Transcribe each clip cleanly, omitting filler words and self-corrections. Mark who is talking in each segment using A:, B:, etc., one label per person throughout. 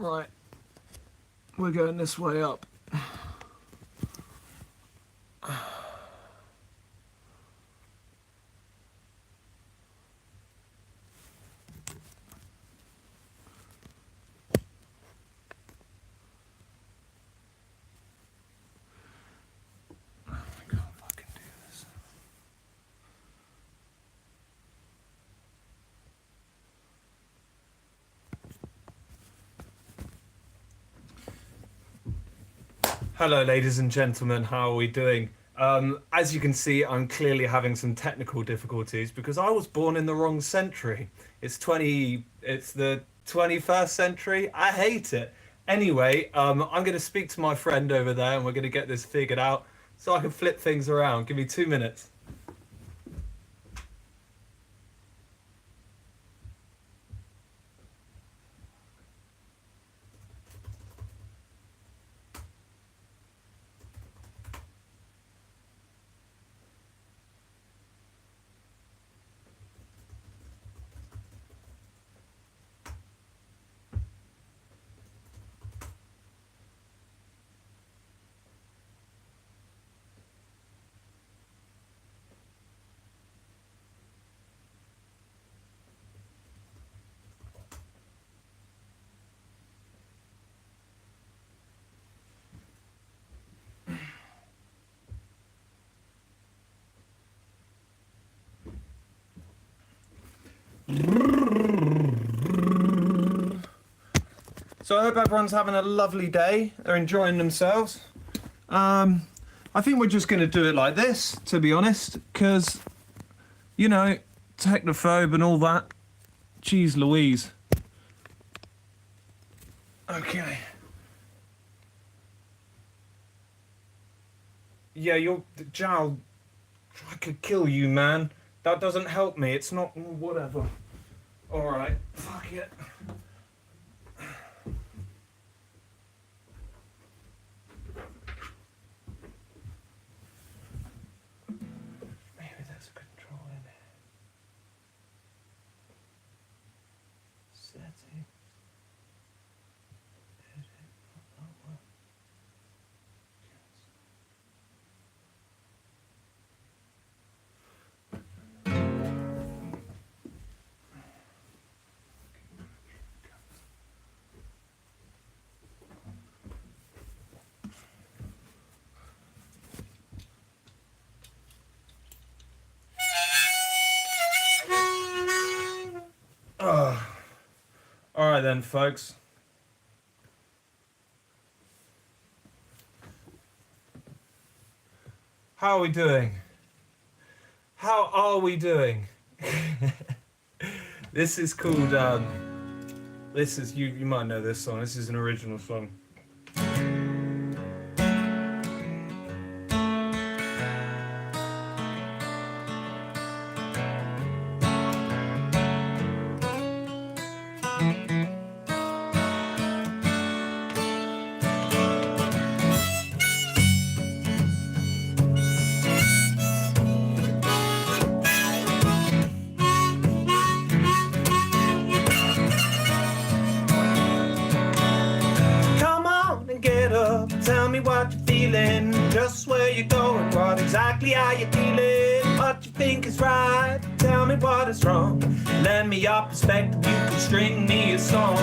A: Right, we're going this way up. Hello, ladies and gentlemen. How are we doing? As you can see, I'm clearly having some technical difficulties because I was born in the wrong century. It's the 21st century. I hate it. Anyway, I'm going to speak to my friend over there and we're going to get this figured out so I can flip things around. Give me 2 minutes. So I hope everyone's having a lovely day. They're enjoying themselves. I think we're just going to do it like this, to be honest, because, you know, technophobe and all that. Jeez Louise. Okay. Yeah, Jal, I could kill you, man. That doesn't help me. It's not... whatever. Alright, fuck it. Maybe there's a control in here. Setting. Edit. Oh, well. Alright then, folks. How are we doing? How are we doing? This is called, this is, you might know this song. This is an original song. Tell me what you're feeling, just where you're going, what exactly are you feeling, what you think is right, tell me what is wrong, lend me your perspective, you can string me a song.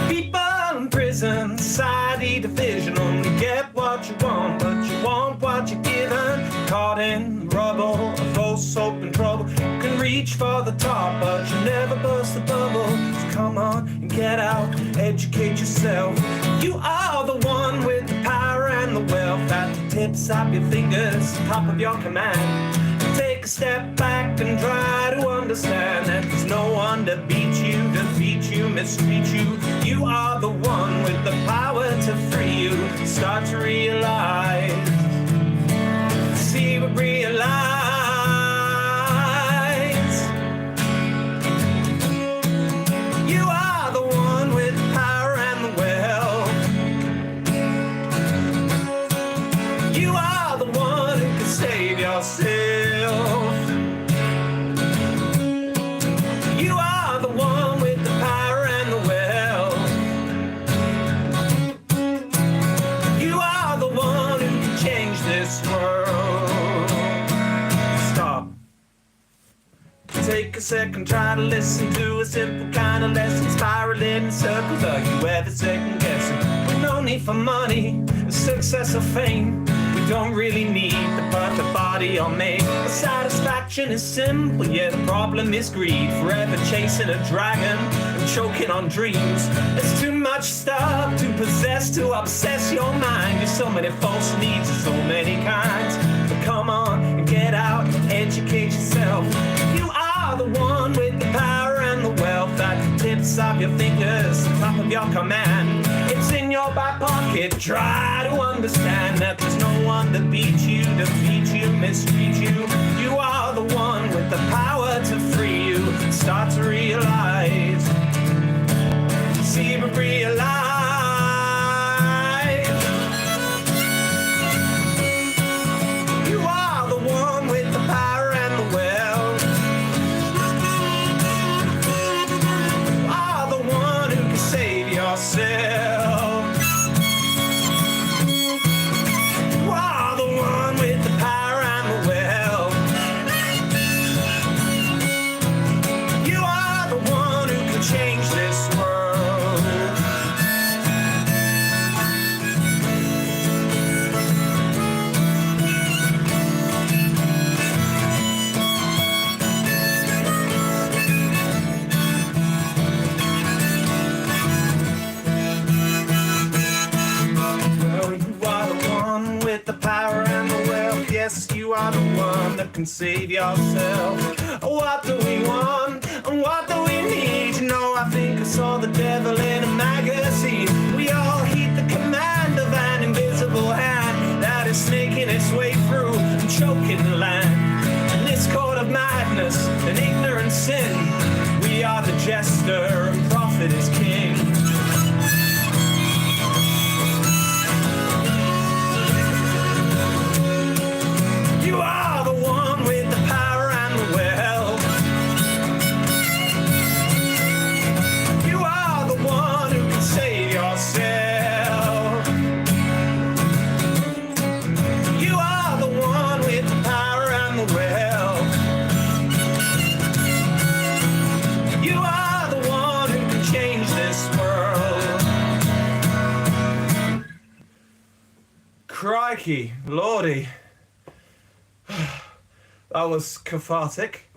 A: People in prison, society division, only get what you want, but you want what you're given, caught in rubble, a false hope and trouble, you can reach for the top, but you never burst the bubble, so come on and get out, educate yourself, you are the one with the power and the wealth at the tips of your fingers, top of your command. Take a step back and try to understand that there's no one to beat you, defeat you, mistreat you. You are the one with the power to free you. Start to realize, see what realize. You are the one with the power and the wealth. You are the one who can save yourself. You are the one with the power and the wealth. a second, try to listen to a simple kind of lesson. Spiraling in circles, are you ever second guessing? With no need for money, success or fame. We don't really need the perfect body or make. The satisfaction is simple, yeah, the problem is greed. Forever chasing a dragon and choking on dreams. There's too much stuff to possess, to obsess your mind. There's so many false needs of so many kinds. But come on and get out and educate yourself. You are the one with the power and the wealth at the tips of your fingers, the top of your command. It's in your back pocket. Try to understand that there's no one that beats you, defeat you, mistreat you. You are the one with the power to free you. Start to realize, see but realize. You are the one with the power and the wealth. You are the one who can save yourself. You are the one that can save yourself. What do we want and what do we need? You know, I think I saw the devil in a magazine. We all heed the command of an invisible hand that is snaking its way through and choking the land. In this court of madness and ignorant sin, we are the jester and prophet is king. You are the one with the power and the wealth. You are the one who can save yourself. You are the one with the power and the wealth. You are the one who can change this world. Crikey, Lordy. That was cathartic.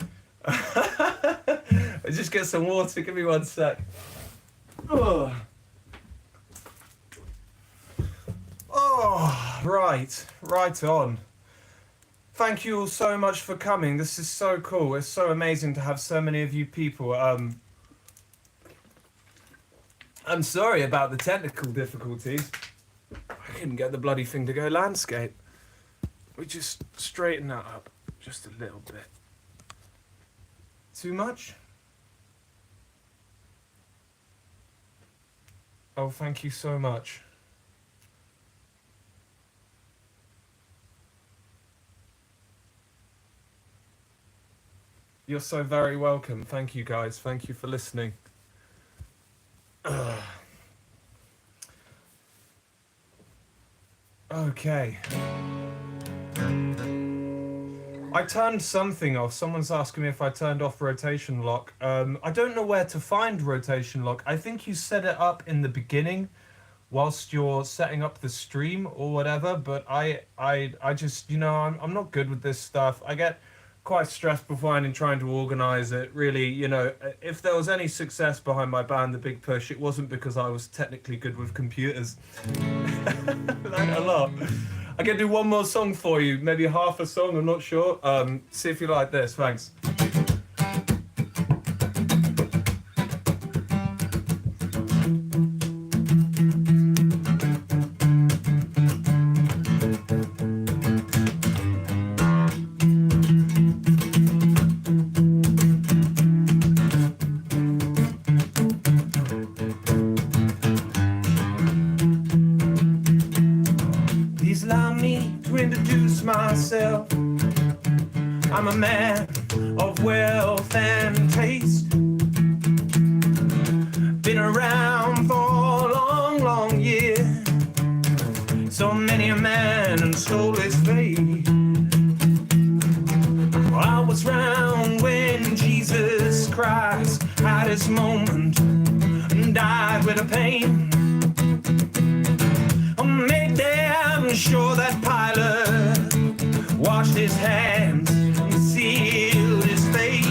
A: I just get some water, give me one sec. Oh, right on. Thank you all so much for coming. This is so cool. It's so amazing to have so many of you people. I'm sorry about the technical difficulties. I couldn't get the bloody thing to go landscape. We just straighten that up just a little bit. Too much? Oh, thank you so much. You're so very welcome. Thank you guys. Thank you for listening. Okay. I turned something off. Someone's asking me if I turned off rotation lock. I don't know where to find rotation lock. I think you set it up in the beginning whilst you're setting up the stream or whatever, but I just, you know, I'm not good with this stuff. I get quite stressed behind in trying to organize it. Really, you know, if there was any success behind my band, The Big Push, it wasn't because I was technically good with computers. Learned a lot. I can do one more song for you, maybe half a song, I'm not sure. See if you like this, thanks. Myself, I'm a man of wealth and taste, been around for a long, long year, so many a man and stole his faith. I was round when Jesus proudest moment and died with a pain. I made damn sure that pilot washed his hands and sealed his fate.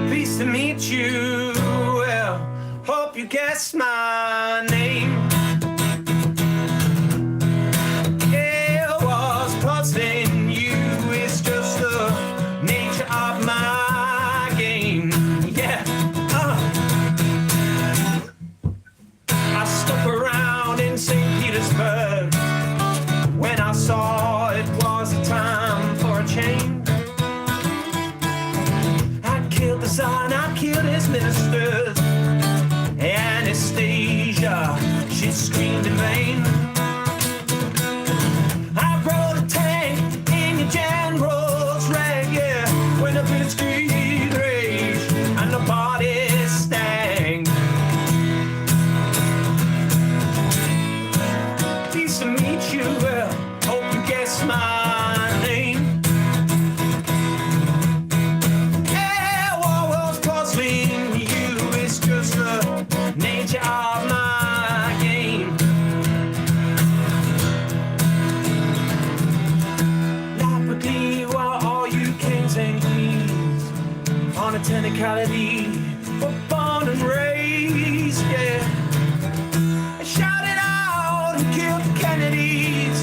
A: Pleased to meet you, well, hope you guessed my name. It was puzzling you, it's just the nature of my game. Yeah, I stuck around in St. Petersburg when I saw it was the time for a change. I killed the Tsar, I killed his ministers. Anastasia, she screamed in vain. I rode a tank in your general's rank, yeah, when the blitzkrieg raged and the bodies stank. Pleased to meet you, well, hope you guess my name. Yeah, what was puzzling you, it's just the nature of my game. Lapidly, while all you kings and queens on a technicality were born and raised, yeah. I shouted out and killed the Kennedys,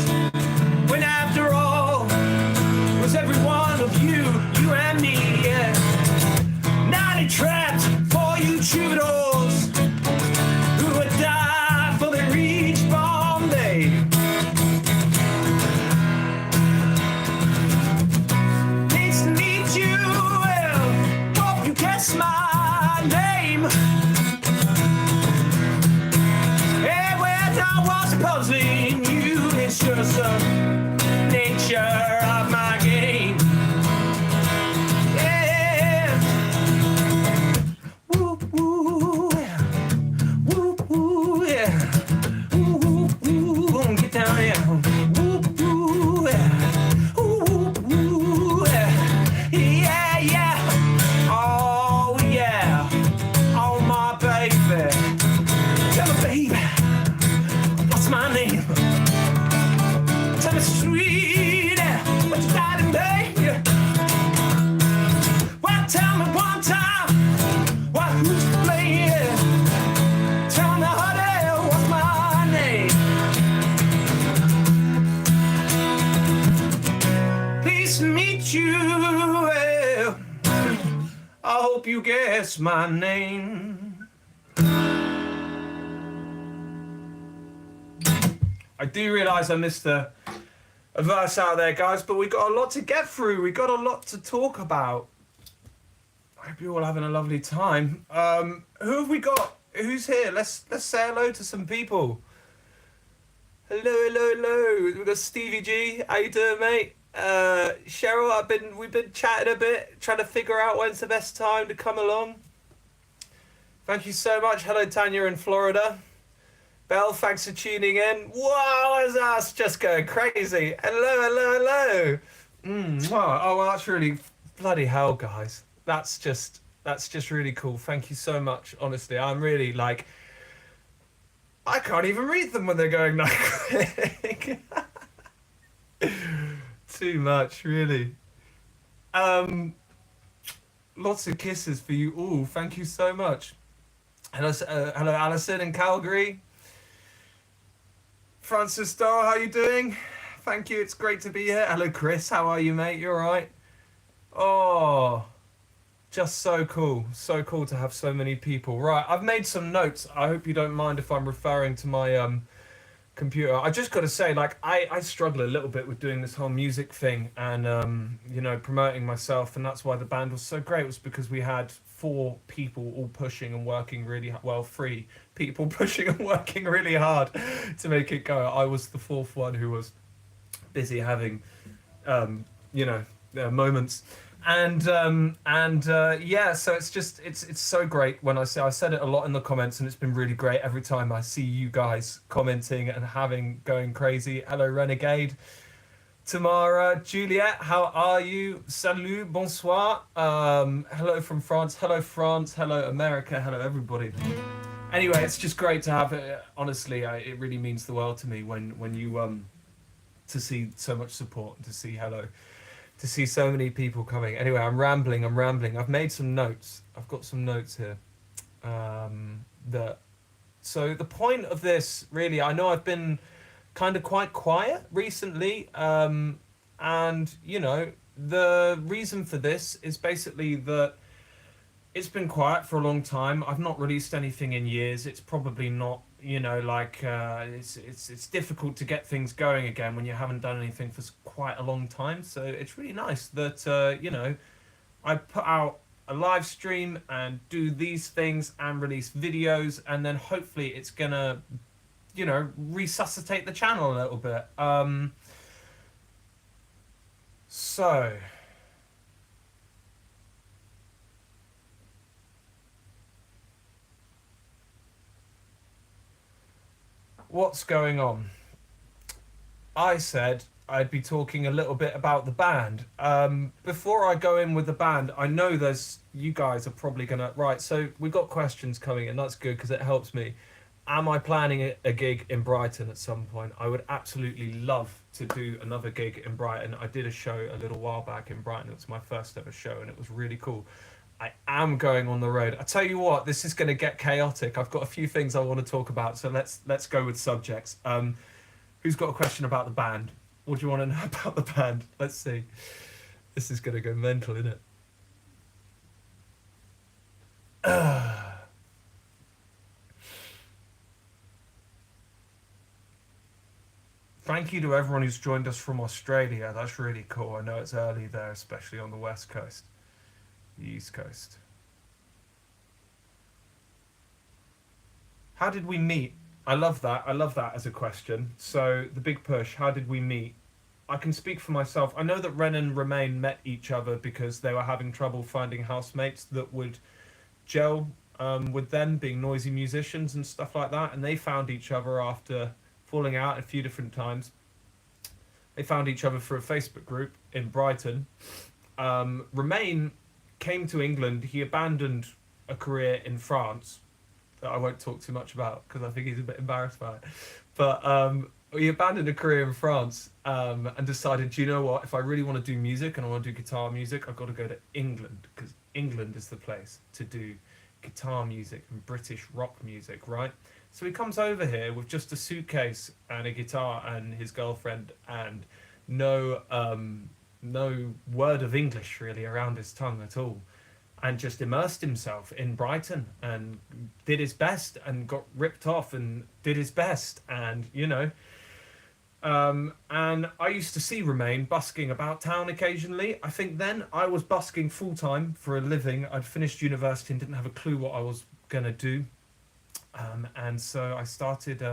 A: when after all, it was every one of you, you and me, yeah. 90 traps for you troubadours who would die for the reach Bombay. Nice to meet you, well, hope you guess my name. Hey, when I was puzzling you, it's just the nature of my game. Yeah. Woo, woo, yeah. Woo, woo, yeah. Woo, woo, woo, get down here. Woo, woo, yeah. Woo, woo, yeah. Yeah, yeah. Oh, yeah. Oh, my baby. Tell me, baby, what's my name? Tell me, sweet, what you got in me? Well, tell me one time, what, who's to blame? Tell me, honey, what's my name? Pleased to meet you, well, I hope you guess my name. I do realise I missed a verse out there, guys, but we got a lot to get through. We got a lot to talk about. I hope you're all having a lovely time. Who have we got? Who's here? Let's say hello to some people. Hello, hello, hello. We've got Stevie G. How you doing, mate? Cheryl, we've been chatting a bit, trying to figure out when's the best time to come along. Thank you so much. Hello, Tanya in Florida. Belle, thanks for tuning in. Wow, is us just going crazy. Hello, hello, hello. Oh, well, that's really bloody hell, guys. That's just really cool. Thank you so much. Honestly, I'm really like, I can't even read them when they're going that quick. Too much, really. Lots of kisses for you all. Thank you so much. Hello, hello, Alison in Calgary. Francis Starr, how you doing? Thank you, it's great to be here. Hello, Chris, how are you, mate? You all right? Oh, just so cool. So cool to have so many people. Right, I've made some notes. I hope you don't mind if I'm referring to my computer. I just got to say, like, I struggle a little bit with doing this whole music thing and, you know, promoting myself. And that's why the band was so great, was because we had 4 people all pushing and working really well, 3 people pushing and working really hard to make it go. I was the 4th one who was busy having, you know, moments. And yeah, so it's just, it's so great when I said it a lot in the comments, and it's been really great every time I see you guys commenting and going crazy. Hello, Renegade. Tamara, Juliet, how are you? Salut, bonsoir. Hello from France. Hello, France. Hello, America. Hello, everybody. Anyway, it's just great to have it. Honestly, it really means the world to me when you to see so much support, to see to see so many people coming. Anyway, I'm rambling. I've made some notes. I've got some notes here. That so the point of this, really, I know I've been kind of quite quiet recently, and you know the reason for this is basically that it's been quiet for a long time. I've not released anything in years. It's probably not, you know, like it's difficult to get things going again when you haven't done anything for quite a long time. So it's really nice that you know, I put out a live stream and do these things and release videos, and then hopefully it's gonna, you know, resuscitate the channel a little bit. So what's going on? I said I'd be talking a little bit about the band. Before I go in with the band, I know there's, you guys are probably gonna, right, so we've got questions coming in, that's good because it helps me. Am I planning a gig in Brighton at some point? I would absolutely love to do another gig in Brighton. I did a show a little while back in Brighton. It was my first ever show and it was really cool. I am going on the road. I tell you what, this is going to get chaotic. I've got a few things I want to talk about, so let's go with subjects. Who's got a question about the band? What do you want to know about the band? Let's see. This is going to go mental, isn't it? Thank you to everyone who's joined us from Australia. That's really cool. I know it's early there, especially on the West Coast, the East Coast. How did we meet? I love that. I love that as a question. So, the big push, how did we meet? I can speak for myself. I know that Ren and Romain met each other because they were having trouble finding housemates that would gel with them, being noisy musicians and stuff like that. And they found each other after falling out a few different times. They found each other through a Facebook group in Brighton. Romain came to England. He abandoned a career in France that I won't talk too much about because I think he's a bit embarrassed by it. But he abandoned a career in France and decided, do you know what? If I really want to do music and I want to do guitar music, I've got to go to England because England is the place to do guitar music and British rock music, right? So he comes over here with just a suitcase and a guitar and his girlfriend and no word of English really around his tongue at all, and just immersed himself in Brighton and did his best and got ripped off and did his best, and you know, and I used to see Romain busking about town occasionally. I think then I was busking full time for a living. I'd finished university and didn't have a clue what I was gonna do. And so I started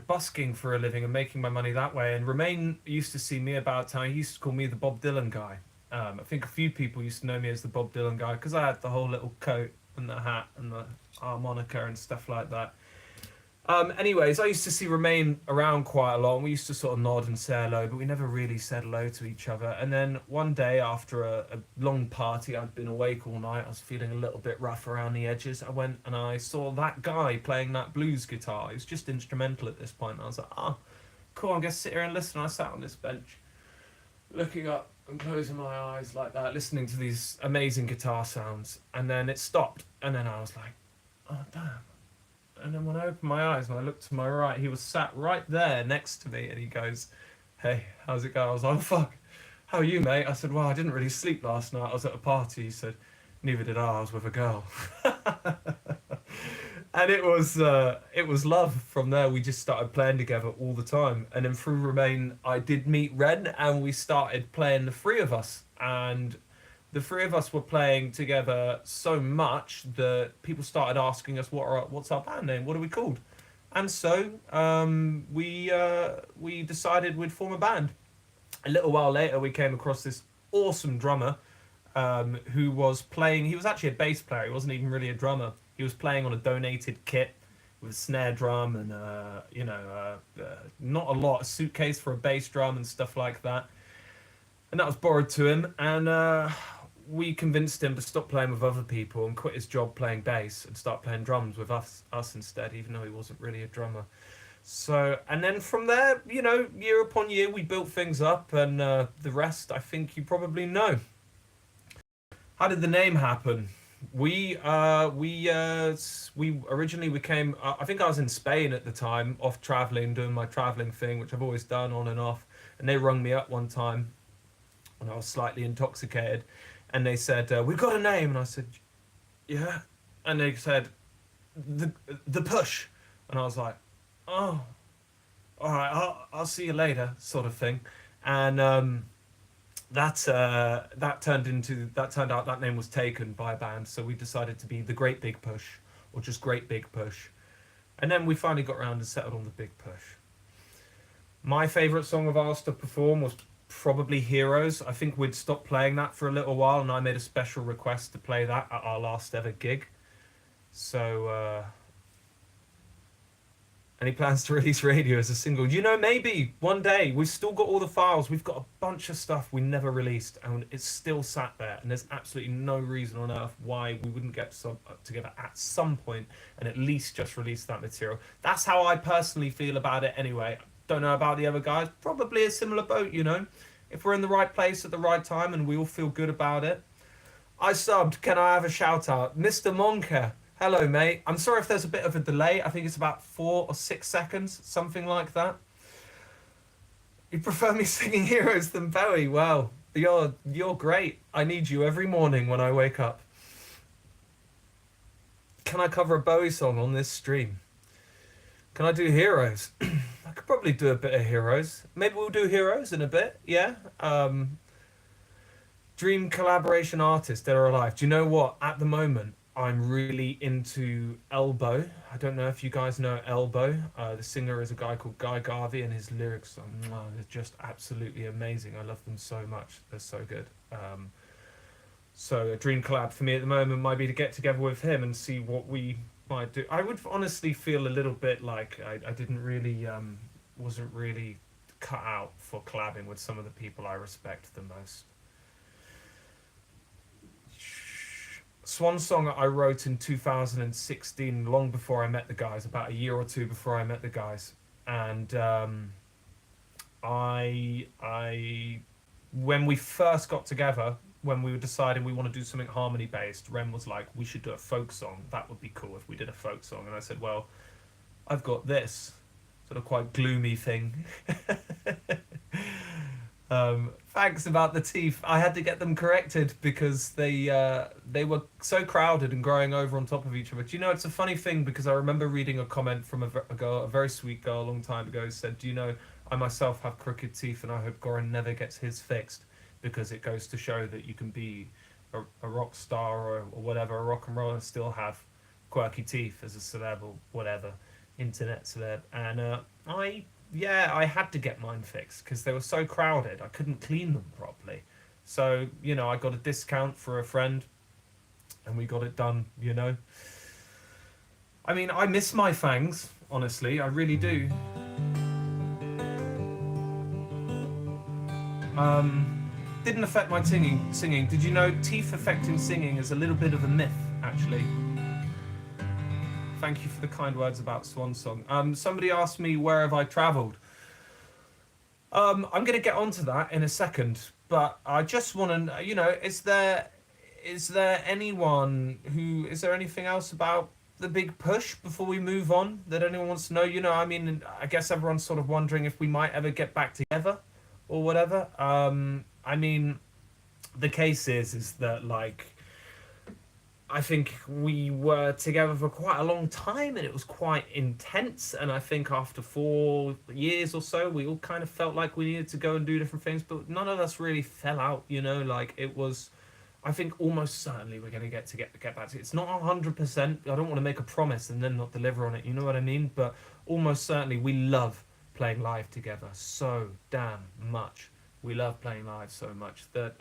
A: busking for a living and making my money that way. And Romain used to see me about town. He used to call me the Bob Dylan guy. I think a few people used to know me as the Bob Dylan guy because I had the whole little coat and the hat and the harmonica and stuff like that. Anyways, I used to see Romain around quite a lot. We used to sort of nod and say hello, but we never really said hello to each other. And then one day after a long party, I'd been awake all night. I was feeling a little bit rough around the edges. I went and I saw that guy playing that blues guitar. He was just instrumental at this point. I was like, oh, cool, I'm going to sit here and listen. I sat on this bench, looking up and closing my eyes like that, listening to these amazing guitar sounds. And then it stopped. And then I was like, oh, damn. And then when I opened my eyes and I looked to my right, he was sat right there next to me and he goes, hey, how's it going? I was like, oh, fuck, how are you, mate? I said, well, I didn't really sleep last night. I was at a party. He said, neither did I was with a girl. And it was love from there. We just started playing together all the time. And then through Romain, I did meet Ren and we started playing the three of us. And the three of us were playing together so much that people started asking us, what's our band name? What are we called? And so we decided we'd form a band. A little while later, we came across this awesome drummer who was playing. He was actually a bass player. He wasn't even really a drummer. He was playing on a donated kit. with a snare drum and not a lot, a suitcase for a bass drum and stuff like that. And that was borrowed to him, and we convinced him to stop playing with other people and quit his job playing bass and start playing drums with us instead, even though he wasn't really a drummer. So, and then from there, year upon year, we built things up, and the rest, I think you probably know. How did the name happen? We originally we came. I think I was in Spain at the time, off traveling, doing my traveling thing, which I've always done on and off. And they rung me up one time when I was slightly intoxicated, and they said, "We've got a name," and I said, "Yeah," and they said, "The Push," and I was like, "Oh, all right, I'll see you later," sort of thing, and that turned out that name was taken by a band, so we decided to be the Great Big Push, or just Great Big Push, and then we finally got around and settled on the Big Push. My favourite song of ours to perform was probably Heroes. I think we'd stopped playing that for a little while, and I made a special request to play that at our last ever gig. So, any plans to release Radio as a single? Maybe one day. We've still got all the files. We've got a bunch of stuff we never released, and it's still sat there, and there's absolutely no reason on earth why we wouldn't get together at some point and at least just release that material. That's how I personally feel about it anyway. Don't know about the other guys. Probably a similar boat, If we're in the right place at the right time and we all feel good about it. I subbed. Can I have a shout out? Mr. Monka. Hello, mate. I'm sorry if there's a bit of a delay. I think it's about 4 or 6 seconds, something like that. You prefer me singing Heroes than Bowie? Well, you're great. I need you every morning when I wake up. Can I cover a Bowie song on this stream? Can I do Heroes? I could probably do a bit of Heroes. Maybe we'll do Heroes in a bit, yeah? Dream collaboration artist, dead or alive. Do you know what? At the moment, I'm really into Elbow. I don't know if you guys know Elbow. The singer is a guy called Guy Garvey, and his lyrics are just absolutely amazing. I love them so much. They're so good. So a dream collab for me at the moment might be to get together with him and see what we might do. I would honestly feel a little bit like I didn't really, wasn't really cut out for collabing with some of the people I respect the most. Swans Song I wrote in 2016, long before I met the guys, about a year or two before I met the guys. And when we first got together, when we were deciding we want to do something harmony based, Ren was like, we should do a folk song. That would be cool if we did a folk song. And I said, well, I've got this sort of quite gloomy thing. Thanks about the teeth. I had to get them corrected because they were so crowded and growing over on top of each other. Do you know, it's a funny thing because I remember reading a comment from a girl, a very sweet girl a long time ago, who said, do you know, I myself have crooked teeth and I hope Gorran never gets his fixed, because it goes to show that you can be a rock star or whatever, a rock and roller, and still have quirky teeth as a celeb or whatever, internet celeb. And I had to get mine fixed because they were so crowded. I couldn't clean them properly. So, I got a discount for a friend and we got it done, I mean, I miss my fangs, honestly. I really do. Didn't affect my singing. Did you know teeth affecting singing is a little bit of a myth, actually? Thank you for the kind words about Swans Song. Somebody asked me, where have I travelled? I'm going to get onto that in a second, but I just want to, is there anything else about the Big Push before we move on that anyone wants to know? I mean, I guess everyone's sort of wondering if we might ever get back together or whatever. I mean, the case is that, like, I think we were together for quite a long time and it was quite intense, and I think after 4 years or so we all kind of felt like we needed to go and do different things, but none of us really fell out, like it was, I think almost certainly we're going to get back to it. It's not 100%, I don't want to make a promise and then not deliver on it, you know what I mean? But almost certainly we love playing live together so damn much. We love playing live so much that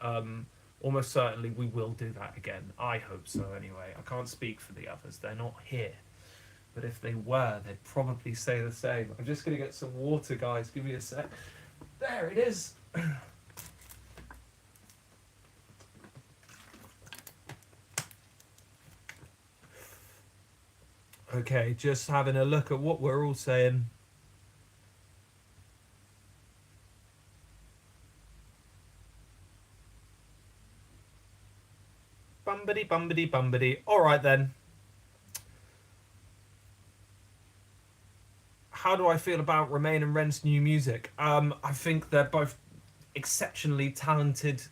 A: almost certainly we will do that again. I hope so anyway. I can't speak for the others. They're not here. but if they were, they'd probably say the same. I'm just going to get some water, guys. Give me a sec. There it is. Okay, just having a look at what we're all saying. Bumbity, bumbity, bumbity. All right, then. How do I feel about Remain and Ren's new music? I think they're both exceptionally talented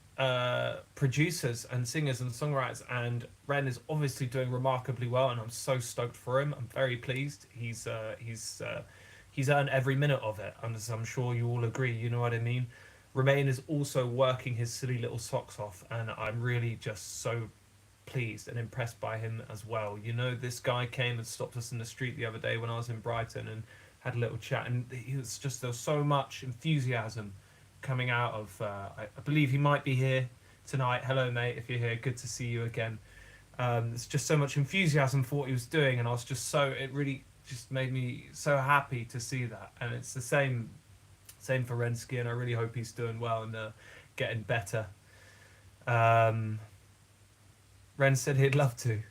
A: producers and singers and songwriters, and Ren is obviously doing remarkably well, and I'm so stoked for him. I'm very pleased. He's earned every minute of it, and as I'm sure you all agree, you know what I mean. Remain is also working his silly little socks off, and I'm really just so pleased and impressed by him as well. You know, this guy came and stopped us in the street the other day when I was in Brighton and had a little chat, and he was just, there was so much enthusiasm coming out of I believe he might be here tonight. Hello mate, if you're here, good to see you again. There's just so much enthusiasm for what he was doing, and I was just so, it really just made me so happy to see that. And it's the same for Renski, and I really hope he's doing well and getting better. Ren said he'd love to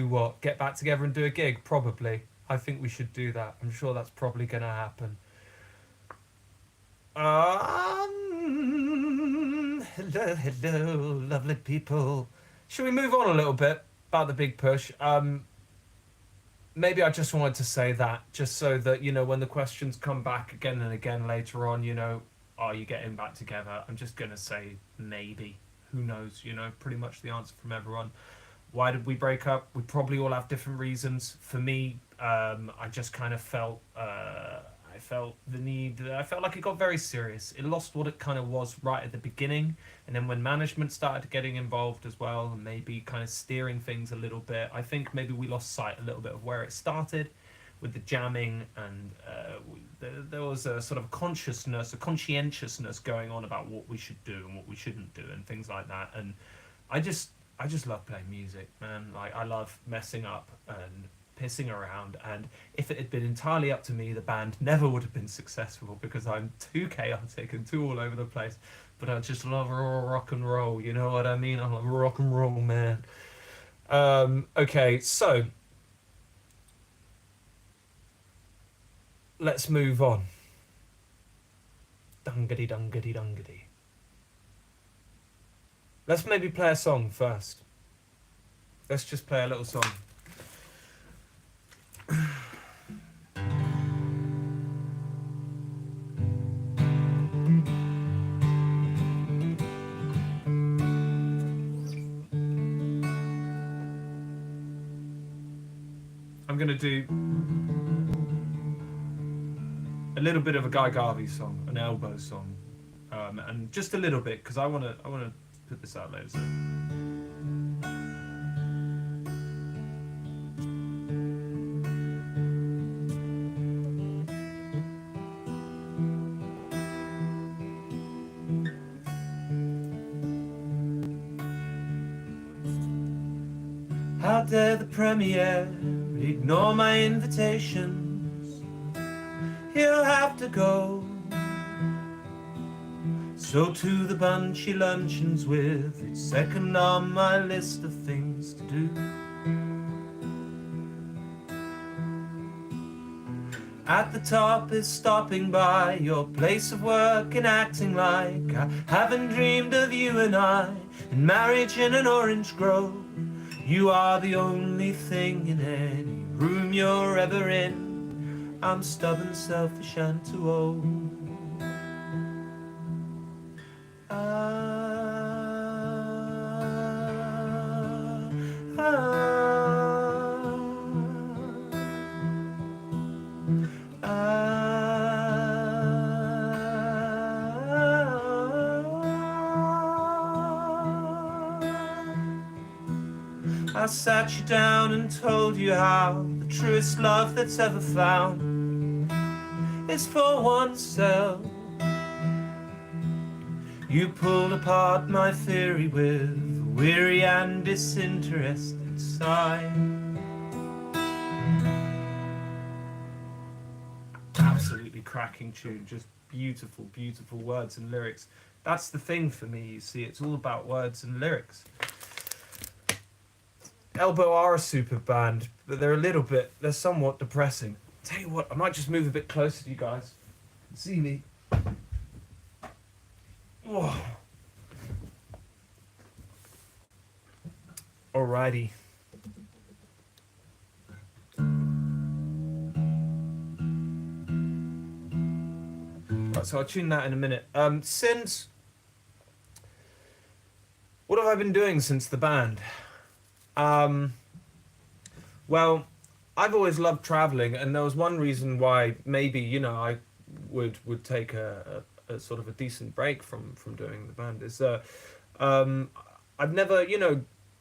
A: what, get back together and do a gig. Probably, I think we should do that. I'm sure that's probably gonna happen. Hello, lovely people. Should we move on a little bit about the big push? Maybe I just wanted to say that, just so that, you know, when the questions come back again and again later on, you know, are you getting back together? I'm just going to say maybe. Who knows? You know, pretty much the answer from everyone. Why did we break up? We probably all have different reasons. For me, I just kind of felt... I felt the need, I felt like it got very serious. It lost what it kind of was right at the beginning, and then when management started getting involved as well, and maybe kind of steering things a little bit, I think maybe we lost sight a little bit of where it started with the jamming, and there was a sort of consciousness, a conscientiousness going on about what we should do and what we shouldn't do and things like that. And I just love playing music, man. Like, I love messing up and pissing around, and if it had been entirely up to me, the band never would have been successful, because I'm too chaotic and too all over the place. But I just love rock and roll, you know what I mean? I'm a rock and roll man. Okay, so let's move on. Dungity dungity dungity. Let's maybe play a song first. Let's just play a little song. I'm going to do a little bit of a Guy Garvey song, an elbow song, and just a little bit, because I want to put this out later. So. How dare the Premier ignore my invitations? He'll have to go. So to the bunchy luncheons with, it's second on my list of things to do. At the top is stopping by your place of work and acting like I haven't dreamed of you and I, and marriage in an orange grove. You are the only thing in any room you're ever in. I'm stubborn, selfish and too old. I sat you down and told you how the truest love that's ever found is for oneself. You pulled apart my theory with a weary and disinterested sigh. absolutely cracking tune, just beautiful, beautiful words and lyrics. That's the thing for me, you see, it's all about words and lyrics. Elbow are a super band, but they're somewhat depressing. Tell you what, I might just move a bit closer to you guys. See me. Whoa. Alrighty. Right, so I'll tune that in a minute. What have I been doing since the band? Well, I've always loved traveling, and there was one reason why maybe, I would take a sort of a decent break from doing the band is I've never,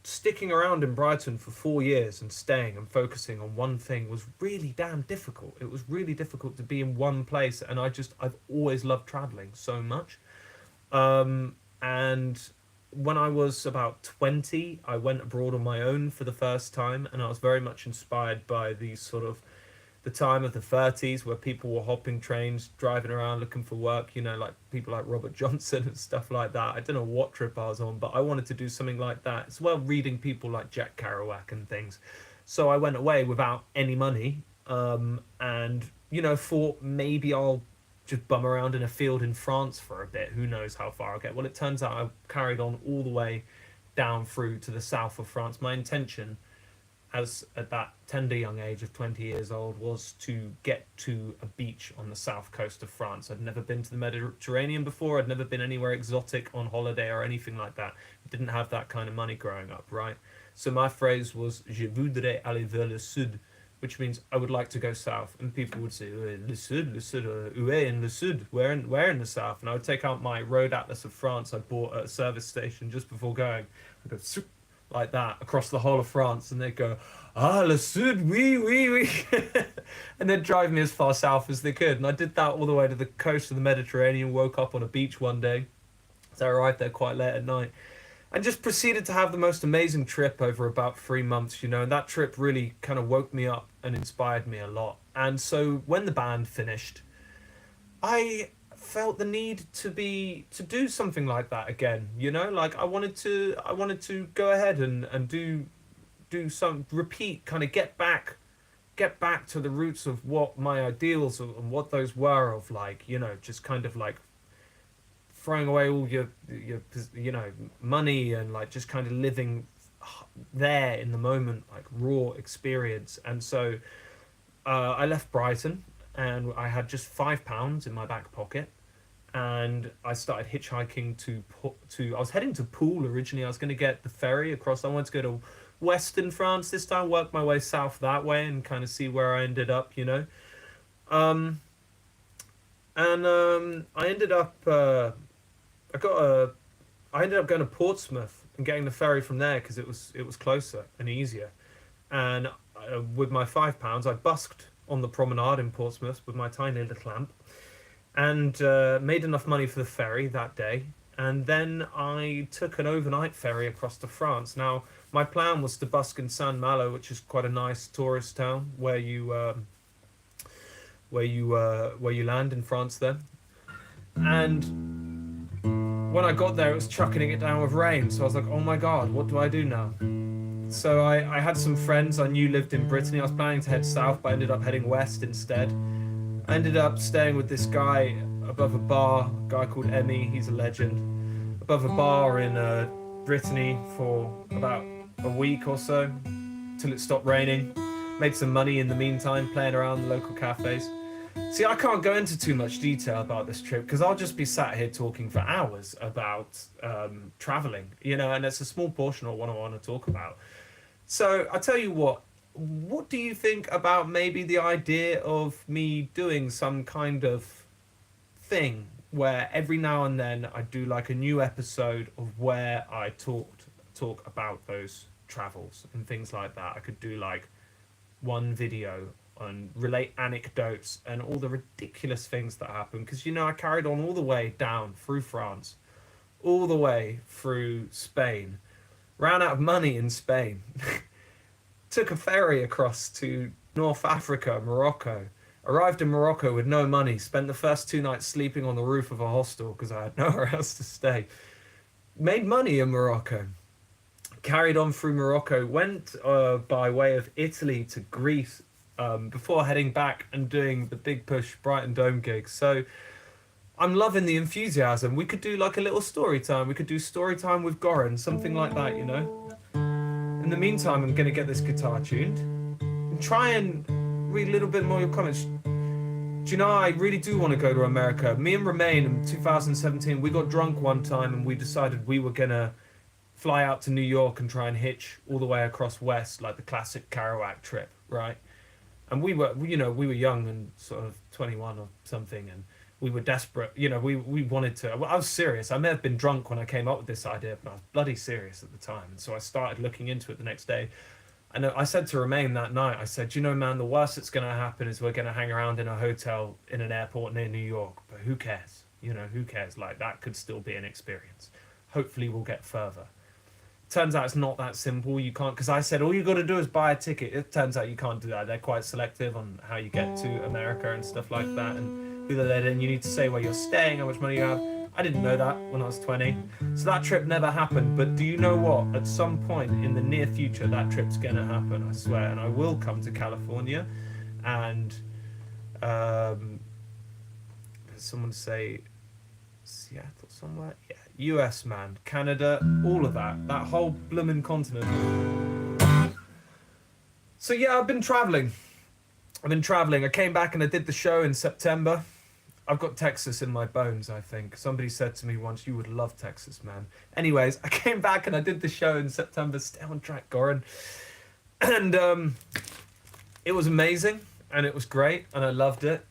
A: sticking around in Brighton for 4 years and staying and focusing on one thing was really damn difficult. It was really difficult to be in one place, and I've always loved traveling so much. And when I was about 20, I went abroad on my own for the first time, and I was very much inspired by these sort of the time of the 30s where people were hopping trains, driving around looking for work, like people like Robert Johnson and stuff like that. I don't know what trip I was on, but I wanted to do something like that, as well, reading people like Jack Kerouac and things. So I went away without any money, and, thought maybe I'll just bum around in a field in France for a bit. Who knows how far I'll get. Well, it turns out I carried on all the way down through to the south of France. My intention, as at that tender young age of 20 years old, was to get to a beach on the south coast of France. I'd never been to the Mediterranean before. I'd never been anywhere exotic on holiday or anything like that. I didn't have that kind of money growing up, right? So my phrase was, Je voudrais aller vers le sud, which means I would like to go south. And people would say, le sud, où est in le sud? Where in the south? And I would take out my road atlas of France I bought at a service station just before going. I'd go, like that across the whole of France, and they'd go, le sud, oui, oui, oui. And they'd drive me as far south as they could. And I did that all the way to the coast of the Mediterranean, woke up on a beach one day. So I arrived there quite late at night and just proceeded to have the most amazing trip over about 3 months, and that trip really kind of woke me up and inspired me a lot. And so when the band finished, I felt the need to do something like that again, like I wanted to go ahead and do some repeat, kind of get back to the roots of what my ideals and what those were, of like, just kind of like throwing away all your money and like just kind of living there in the moment, like raw experience. And so I left Brighton, and I had just £5 in my back pocket, and I started hitchhiking to I was heading to Poole originally. I was going to get the ferry across. I wanted to go to Western France this time, work my way south that way, and kind of see where I ended up, I ended up I ended up going to Portsmouth and getting the ferry from there because it was closer and easier. And with my £5, I busked on the promenade in Portsmouth with my tiny little lamp, and made enough money for the ferry that day. And then I took an overnight ferry across to France. Now, my plan was to busk in Saint-Malo, which is quite a nice tourist town where you land in France there. And when I got there, it was chucking it down with rain. So I was like, oh my God, what do I do now? So I had some friends I knew lived in Brittany. I was planning to head south, but I ended up heading west instead. I ended up staying with this guy above a bar, a guy called Emmy. He's a legend. Above a bar in Brittany for about a week or so, till it stopped raining. Made some money in the meantime, playing around the local cafes. See, I can't go into too much detail about this trip because I'll just be sat here talking for hours about traveling, and it's a small portion of what I want to talk about. So I tell you what do you think about maybe the idea of me doing some kind of thing where every now and then I do like a new episode of where I talk about those travels and things like that? I could do like one video and relate anecdotes and all the ridiculous things that happen, because I carried on all the way down through France, all the way through Spain, ran out of money in Spain, took a ferry across to North Africa, Morocco,
B: Arrived in Morocco with no money, spent the first 2 nights sleeping on the roof of a hostel because I had nowhere else to stay. Made money in Morocco. Carried on through Morocco, went by way of Italy to Greece before heading back and doing the Big Push Brighton Dome gig. So I'm loving the enthusiasm. We could do like a little story time. We could do story time with Gorran, something like that, you know. In the meantime, I'm going to get this guitar tuned and try and read a little bit more of your comments. Do you know, I really do want to go to America. Me and Romain in 2017, we got drunk one time and we decided we were going to fly out to New York and try and hitch all the way across west, like the classic Kerouac trip, right? And we were young and sort of 21 or something, and we were desperate. You know, we wanted to. Well, I was serious. I may have been drunk when I came up with this idea, but I was bloody serious at the time. And so I started looking into it the next day. And I said to Romain that night, I said, you know, man, the worst that's going to happen is we're going to hang around in a hotel in an airport near New York. But who cares? You know, who cares? Like, that could still be an experience. Hopefully we'll get further. Turns out it's not that simple. You can't, because I said all you got to do is buy a ticket. It turns out you can't do that. They're quite selective on how you get to America and stuff like that, and who they're letting. You need to say where you're staying, how much money you have. I didn't know that when I was 20, so that trip never happened. But do you know what? At some point in the near future, that trip's gonna happen. I swear, and I will come to California, and someone say Seattle somewhere. Yeah. US, man, Canada, all of that whole bloomin' continent. So yeah, I've been traveling. I came back and I did the show in September. I've got Texas in my bones, I think. Somebody said to me once, you would love Texas, man. Anyways, I came back and I did the show in September. Stay on track, Gorran. And it was amazing and it was great and I loved it.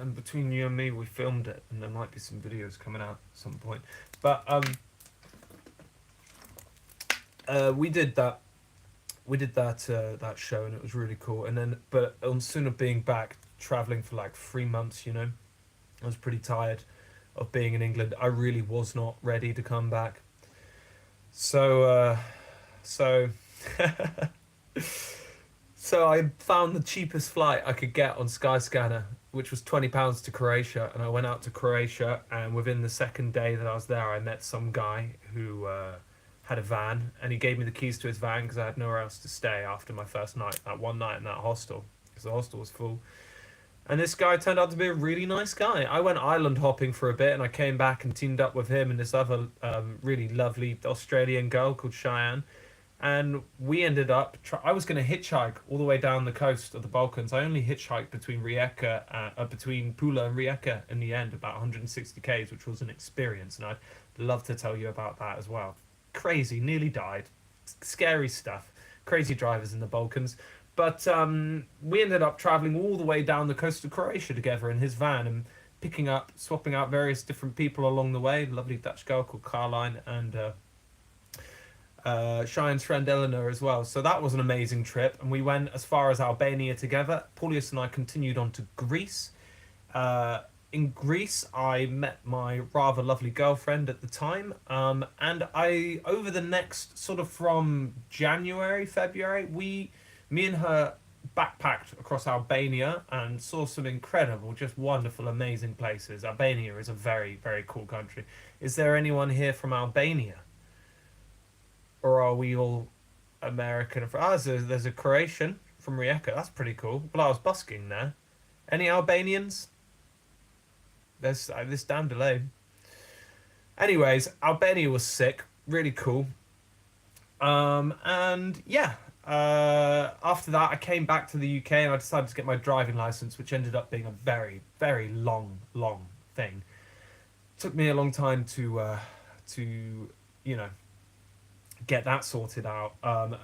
B: And between you and me, we filmed it, and there might be some videos coming out at some point. But we did that show, and it was really cool. And then, but on soon of being back, traveling for like 3 months, you know, I was pretty tired of being in England. I really was not ready to come back. So so I found the cheapest flight I could get on Skyscanner, which was £20 to Croatia, and I went out to Croatia, and within the second day that I was there, I met some guy who had a van, and he gave me the keys to his van because I had nowhere else to stay after my first night, that one night in that hostel, because the hostel was full. And this guy turned out to be a really nice guy. I went island hopping for a bit, and I came back and teamed up with him and this other really lovely Australian girl called Cheyenne. And we ended up, I was going to hitchhike all the way down the coast of the Balkans. I only hitchhiked between between Pula and Rijeka in the end, about 160 k's, which was an experience. And I'd love to tell you about that as well. Crazy, nearly died. Scary stuff. Crazy drivers in the Balkans. But we ended up traveling all the way down the coast of Croatia together in his van and swapping out various different people along the way. A lovely Dutch girl called Caroline and Cheyenne's friend Eleanor as well. So that was an amazing trip, and we went as far as Albania together. Paulius and I continued on to Greece. In Greece, I met my rather lovely girlfriend at the time, and I, over the next sort of from January, February, me and her backpacked across Albania and saw some incredible, just wonderful, amazing places. Albania is a very, very cool country. Is there anyone here from Albania? Or are we all American? There's a Croatian from Rijeka. That's pretty cool. Well, I was busking there. Any Albanians? There's this damn delay. Anyways, Albania was sick. Really cool. And yeah. After that, I came back to the UK and I decided to get my driving license, which ended up being a very, very long thing. It took me a long time to you know, get that sorted out,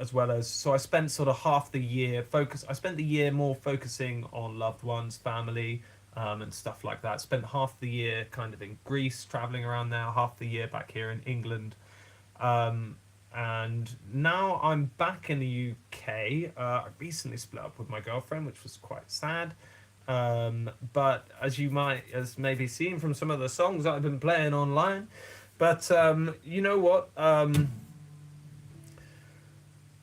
B: as well as, so I spent sort of half the year I spent the year more focusing on loved ones, family, and stuff like that. Spent half the year kind of in Greece, traveling around there, half the year back here in England. And now I'm back in the UK. I recently split up with my girlfriend, which was quite sad. But as you might maybe seen from some of the songs that I've been playing online, but you know what?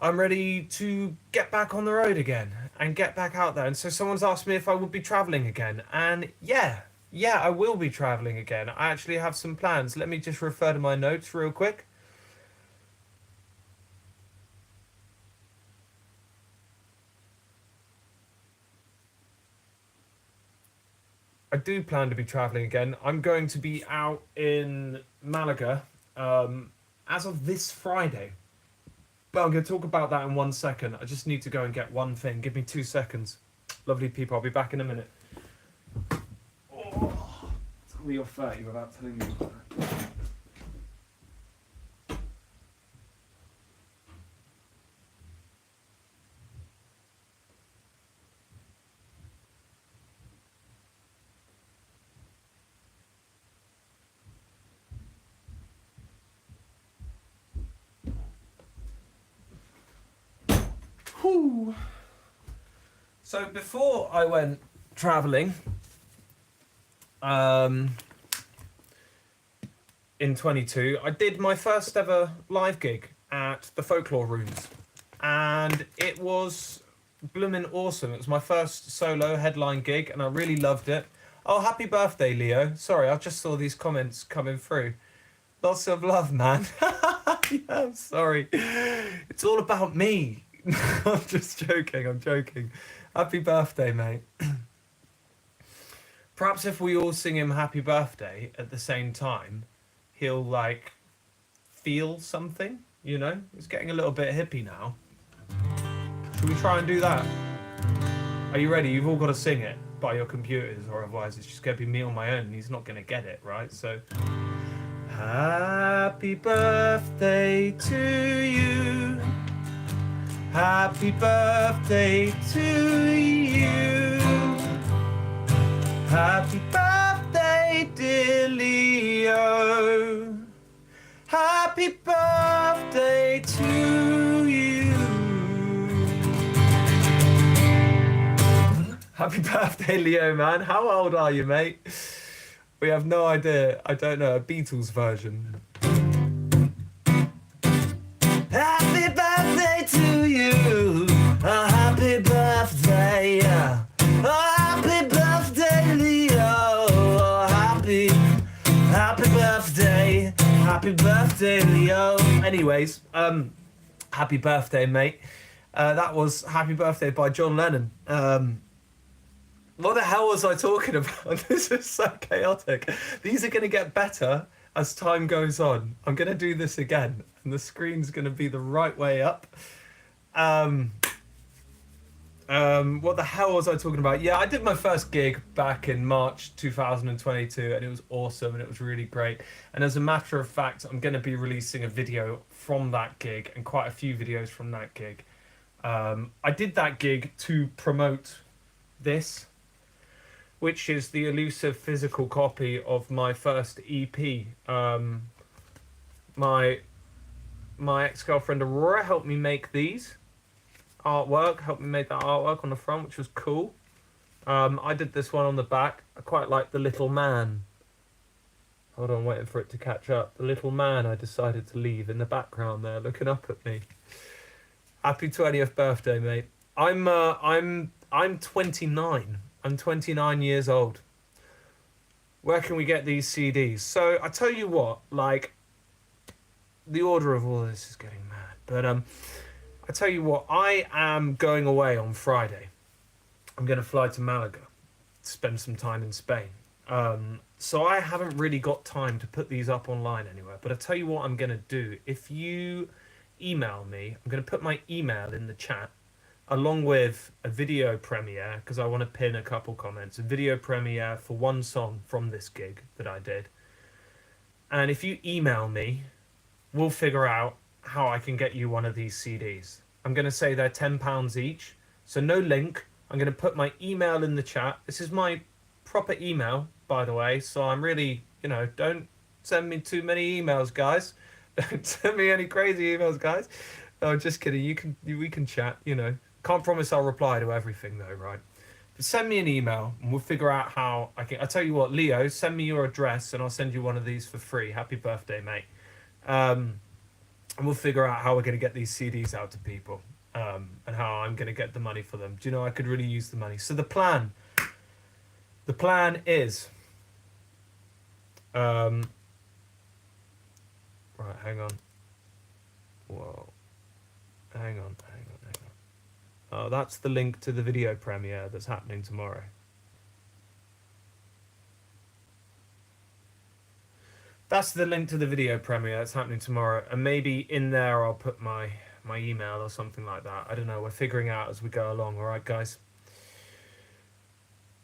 B: I'm ready to get back on the road again. and get back out there. And so someone's asked me if I would be traveling again. And yeah, I will be traveling again. I actually have some plans. Let me just refer to my notes real quick. I do plan to be traveling again. I'm going to be out in Malaga as of this Friday. But I'm going to talk about that in 1 second. I just need to go and get one thing. Give me 2 seconds. Lovely people, I'll be back in a minute. Oh, tell me you're 30 without telling me about that. Whew. So before I went travelling in 22, I did my first ever live gig at the Folklore Rooms, and it was blooming awesome. It was my first solo headline gig, and I really loved it. Oh, happy birthday, Leo. Sorry, I just saw these comments coming through. Lots of love, man. Yeah, I'm sorry. It's all about me. I'm just joking, I'm joking. Happy birthday, mate. Perhaps if we all sing him happy birthday at the same time, he'll, like, feel something, you know? It's getting a little bit hippie now. Should we try and do that? Are you ready? You've all got to sing it by your computers, or otherwise it's just going to be me on my own and he's not going to get it, right? So, happy birthday to you. Happy birthday to you. Happy birthday, dear Leo. Happy birthday to you. Happy birthday, Leo, man. How old are you, mate? We have no idea. I don't know. A Beatles version. Happy birthday to you. Happy birthday. Happy birthday, Leo. Happy birthday. Happy birthday, Leo. Anyways, happy birthday, mate. That was Happy Birthday by John Lennon. What the hell was I talking about? This is so chaotic. These are going to get better as time goes on. I'm going to do this again, and the screen's going to be the right way up. What the hell was I talking about? Yeah, I did my first gig back in March 2022, and it was awesome, and it was really great. And as a matter of fact, I'm going to be releasing a video from that gig, and quite a few videos from that gig. I did that gig to promote this, which is the elusive physical copy of my first EP. My ex-girlfriend Aurora helped me make these artwork, helped me make that artwork on the front, which was cool. I did this one on the back. I quite like the little man. Hold on, waiting for it to catch up. The little man I decided to leave in the background there, looking up at me. Happy 20th birthday, mate. I'm 29. I'm 29 years old. Where can we get these CDs? So I tell you what, like, the order of all this is getting mad. But I tell you what, I am going away on Friday. I'm going to fly to Malaga, spend some time in Spain. So I haven't really got time to put these up online anywhere. But I tell you what I'm going to do. If you email me, I'm going to put my email in the chat, along with a video premiere, because I want to pin a couple comments, a video premiere for one song from this gig that I did. And if you email me, we'll figure out how I can get you one of these CDs. I'm going to say they're £10 each, so no link. I'm going to put my email in the chat. This is my proper email, by the way, so I'm really, don't send me too many emails, guys. Don't send me any crazy emails, guys. No, just kidding. We can chat, Can't promise I'll reply to everything though, right? But send me an email and we'll figure out how I can. I'll tell you what, Leo, send me your address and I'll send you one of these for free. Happy birthday, mate. And we'll figure out how we're going to get these CDs out to people. and how I'm going to get the money for them. Do you know, I could really use the money. So the plan is, right, hang on. Whoa, hang on. Oh, that's the link to the video premiere that's happening tomorrow. That's the link to the video premiere that's happening tomorrow, and maybe in there I'll put my email or something like that. I don't know. We're figuring out as we go along. All right, guys.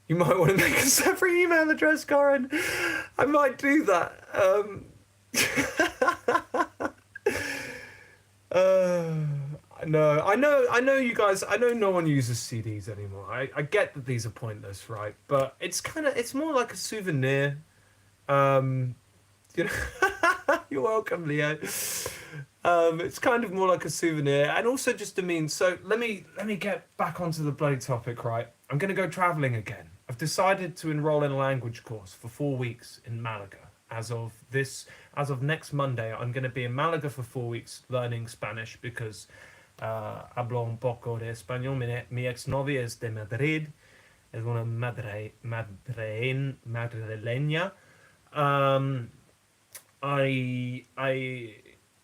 B: You might want to make a separate email address, Gorran. I might do that. No, I know you guys. I know no one uses CDs anymore. I get that these are pointless, right? But it's more like a souvenir. You know, you're welcome, Leo. It's kind of more like a souvenir, and also just a means. So let me get back onto the bloody topic, right? I'm gonna go traveling again. I've decided to enroll in a language course for 4 weeks in Malaga. As of next Monday, I'm gonna be in Malaga for 4 weeks learning Spanish because hablo un poco de español. Mi exnovia es de Madrid. Es una madrileña.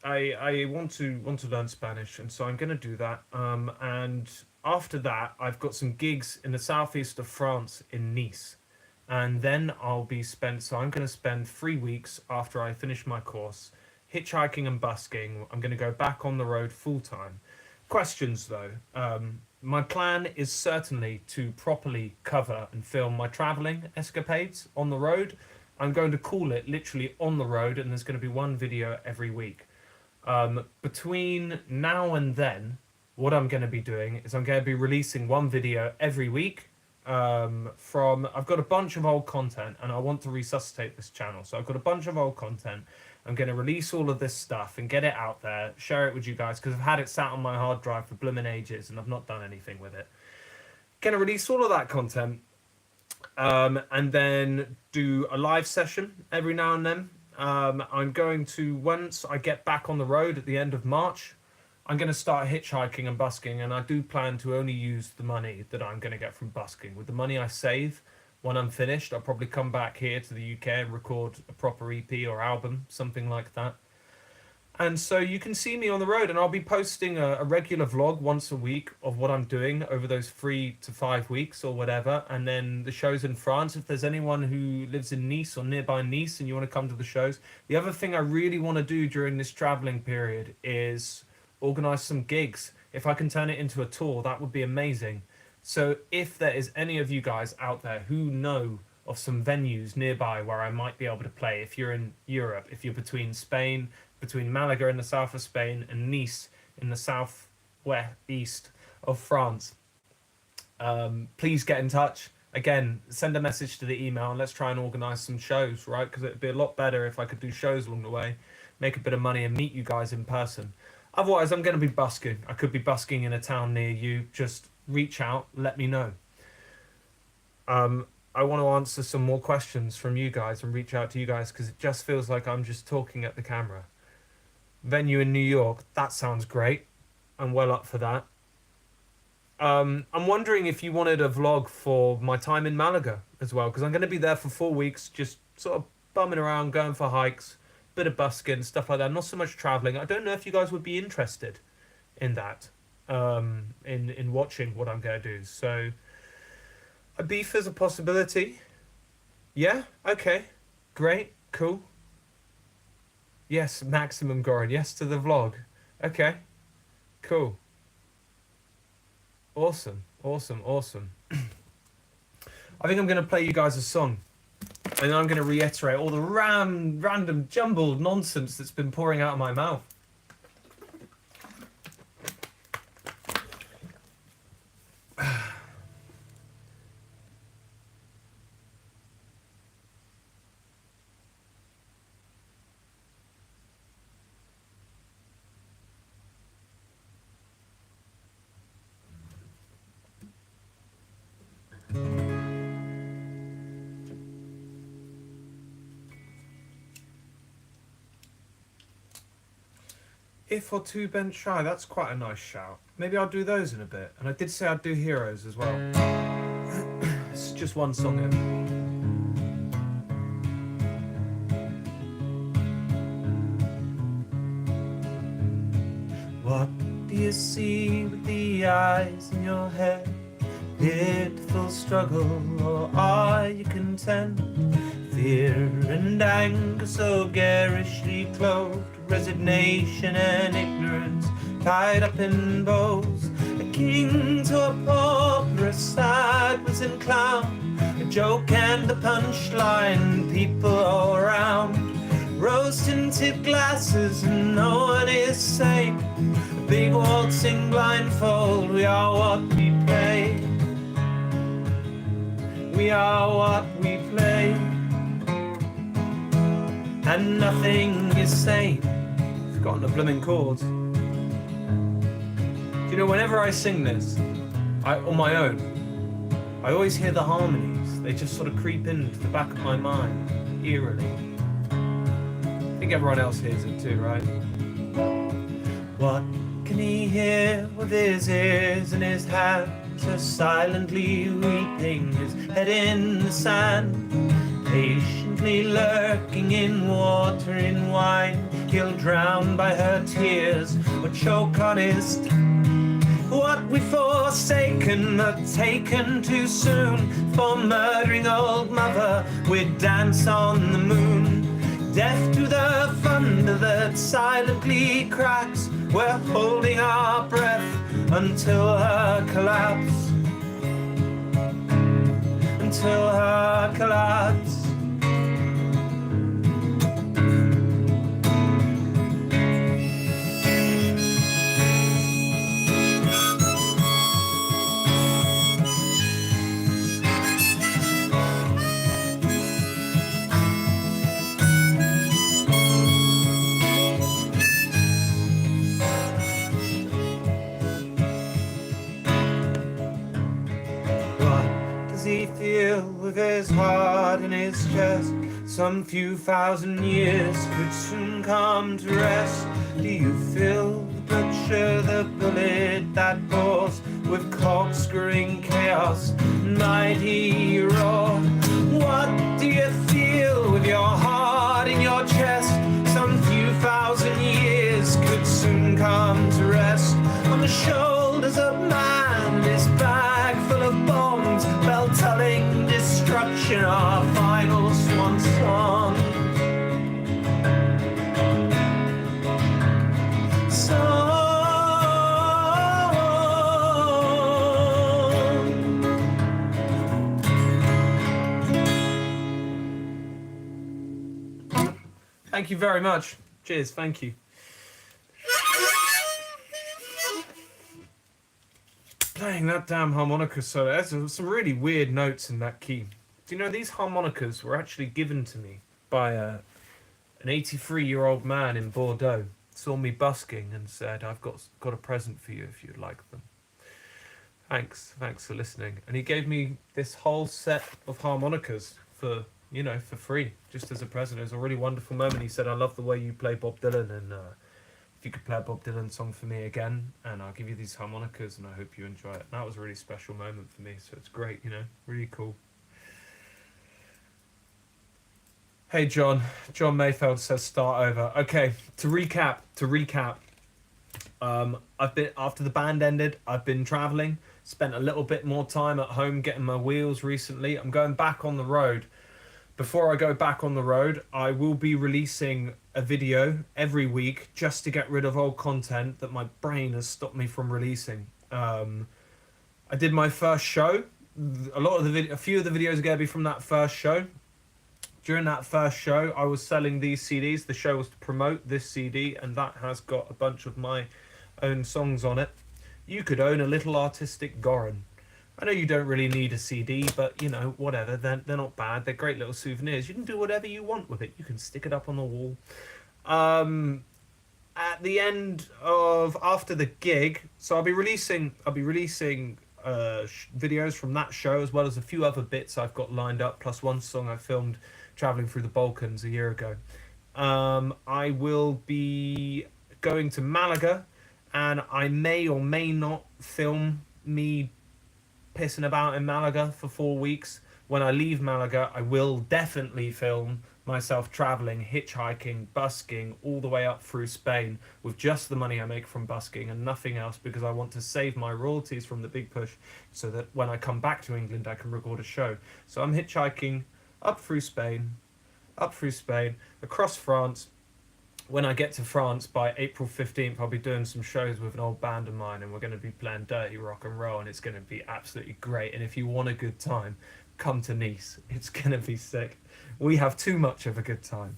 B: I want to learn Spanish, and so I'm going to do that. And after that, I've got some gigs in the southeast of France in Nice, and then I'm going to spend 3 weeks after I finish my course hitchhiking and busking. I'm going to go back on the road full time. Questions though. My plan is certainly to properly cover and film my traveling escapades on the road. I'm going to call it literally On the Road, and there's going to be one video every week. Between now and then, what I'm going to be doing is I'm going to be releasing one video every week. I've got a bunch of old content, and I want to resuscitate this channel. So I've got a bunch of old content. I'm going to release all of this stuff and get it out there, share it with you guys, because I've had it sat on my hard drive for blooming ages, and I've not done anything with it. Going to release all of that content. And then do a live session every now and then. I'm going to, once I get back on the road at the end of March, I'm going to start hitchhiking and busking, and I do plan to only use the money that I'm going to get from busking. With the money I save, when I'm finished, I'll probably come back here to the UK and record a proper EP or album, something like that. And so you can see me on the road, and I'll be posting a regular vlog once a week of what I'm doing over those 3 to 5 weeks or whatever. And then the shows in France, if there's anyone who lives in Nice or nearby Nice and you want to come to the shows. The other thing I really want to do during this traveling period is organize some gigs. If I can turn it into a tour, that would be amazing. So if there is any of you guys out there who know of some venues nearby where I might be able to play, if you're in Europe, if you're between Malaga in the south of Spain and Nice in the southwest of France, please get in touch. Again, send a message to the email and let's try and organise some shows, right? Because it'd be a lot better if I could do shows along the way, make a bit of money and meet you guys in person. Otherwise, I'm going to be busking. I could be busking in a town near you. Just reach out, let me know. I want to answer some more questions from you guys and reach out to you guys because it just feels like I'm just talking at the camera. Venue in New York, that sounds great. I'm well up for that. I'm wondering if you wanted a vlog for my time in Malaga as well, because I'm going to be there for 4 weeks, just sort of bumming around, going for hikes, bit of busking, stuff like that. Not so much traveling. I don't know if you guys would be interested in that, in watching what I'm going to do. So a beef is a possibility. Yeah, okay, great, cool. Yes, maximum Gorran. Yes to the vlog. Okay, cool. Awesome. I think I'm going to play you guys a song. And I'm going to reiterate all the random jumbled nonsense that's been pouring out of my mouth. If or two bench shy, that's quite a nice shout. maybe I'll do those in a bit. And I did say I'd do Heroes as well. It's just one song in. What do you see with the eyes in your head? Pitiful struggle, or are you content? Fear and anger so garishly clothed, resignation and ignorance tied up in bows. A king to a pauper, a sideways and clown, a joke and a punchline, people all around. Rose-tinted glasses and no one is safe. A big waltzing blindfold, we are what we play. We are what we play. And nothing is sane. Forgotten the blooming chords. You know, whenever I sing this, on my own, I always hear the harmonies. They just sort of creep into the back of my mind, eerily. I think everyone else hears it too, right? What can he hear with his ears and his hands? Are silently weeping, his head in the sand. Patiently lurking in water, in wine. He'll drown by her tears or choke on his what we've forsaken, but taken too soon. For murdering old mother, we'd dance on the moon. Deaf to the thunder that silently cracks, we're holding our breath until her collapse. Until her collapse. With his heart in his chest, some few thousand years could soon come to rest. Do you feel the butcher, the bullet that pours with corkscrewing chaos, mighty roar? What do you feel with your heart in your chest? Some few thousand years could soon come to rest on the shoulders of man, this bag full of bombs, bell-tolling destruction, our final swan song. Thank you very much. Cheers, thank you. Playing that damn harmonica solo. There's some really weird notes in that key. Do you know these harmonicas were actually given to me by an 83-year-old man in Bordeaux? Saw me busking and said, "I've got a present for you if you'd like them." Thanks for listening. And he gave me this whole set of harmonicas for free, just as a present. It was a really wonderful moment. He said, "I love the way you play Bob Dylan, and if you could play a Bob Dylan song for me again, and I'll give you these harmonicas, and I hope you enjoy it." And that was a really special moment for me, so it's great, really cool. Hey, John Mayfeld says start over. Okay, to recap, I've been, after the band ended, I've been traveling, spent a little bit more time at home getting my wheels recently. I'm going back on the road. Before I go back on the road, I will be releasing a video every week just to get rid of old content that my brain has stopped me from releasing. I did my first show. A few of the videos are going to be from that first show. During that first show, I was selling these CDs. The show was to promote this CD, and that has got a bunch of my own songs on it. You could own a little artistic Gorran. I know you don't really need a CD, but, whatever. They're not bad. They're great little souvenirs. You can do whatever you want with it. You can stick it up on the wall. At the end of, after the gig, so I'll be releasing videos from that show, as well as a few other bits I've got lined up, plus one song I filmed traveling through the Balkans a year ago. I will be going to Malaga and I may or may not film me pissing about in Malaga for 4 weeks. When I leave Malaga, I will definitely film myself traveling, hitchhiking, busking all the way up through Spain with just the money I make from busking and nothing else, because I want to save my royalties from the big push so that when I come back to England I can record a show. So I'm hitchhiking up through Spain, across France. When I get to France by April 15th, I'll be doing some shows with an old band of mine, and we're going to be playing dirty rock and roll, and it's going to be absolutely great. And if you want a good time, come to Nice. It's going to be sick. We have too much of a good time.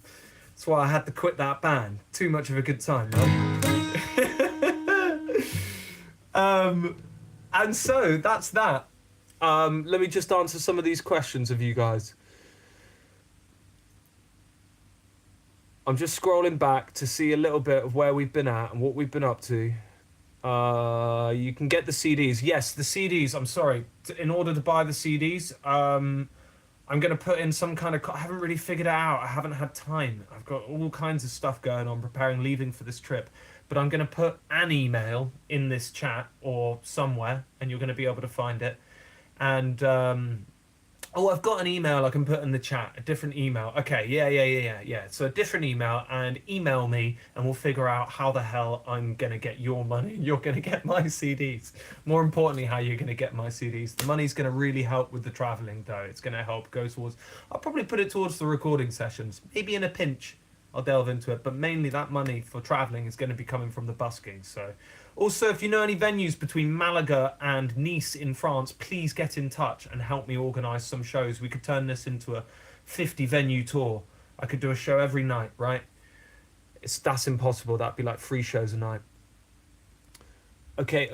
B: That's why I had to quit that band. Too much of a good time, right? And so that's that. Let me just answer some of these questions of you guys. I'm just scrolling back to see a little bit of where we've been at and what we've been up to. You can get the CDs. Yes, the CDs. I'm sorry. In order to buy the CDs, I'm going to put in some kind of... I haven't really figured it out. I haven't had time. I've got all kinds of stuff going on, preparing, leaving for this trip. But I'm going to put an email in this chat or somewhere, and you're going to be able to find it. And... oh, I've got an email I can put in the chat. A different email. Okay, yeah. So a different email, and email me, and we'll figure out how the hell I'm going to get your money. You're going to get my CDs. More importantly, how you're going to get my CDs. The money's going to really help with the traveling, though. It's going to help go towards... I'll probably put it towards the recording sessions. Maybe in a pinch, I'll delve into it. But mainly that money for traveling is going to be coming from the busking, so... Also, if you know any venues between Malaga and Nice in France, please get in touch and help me organise some shows. We could turn this into a 50 venue tour. I could do a show every night, right? That's impossible. That'd be like 3 shows a night. Okay.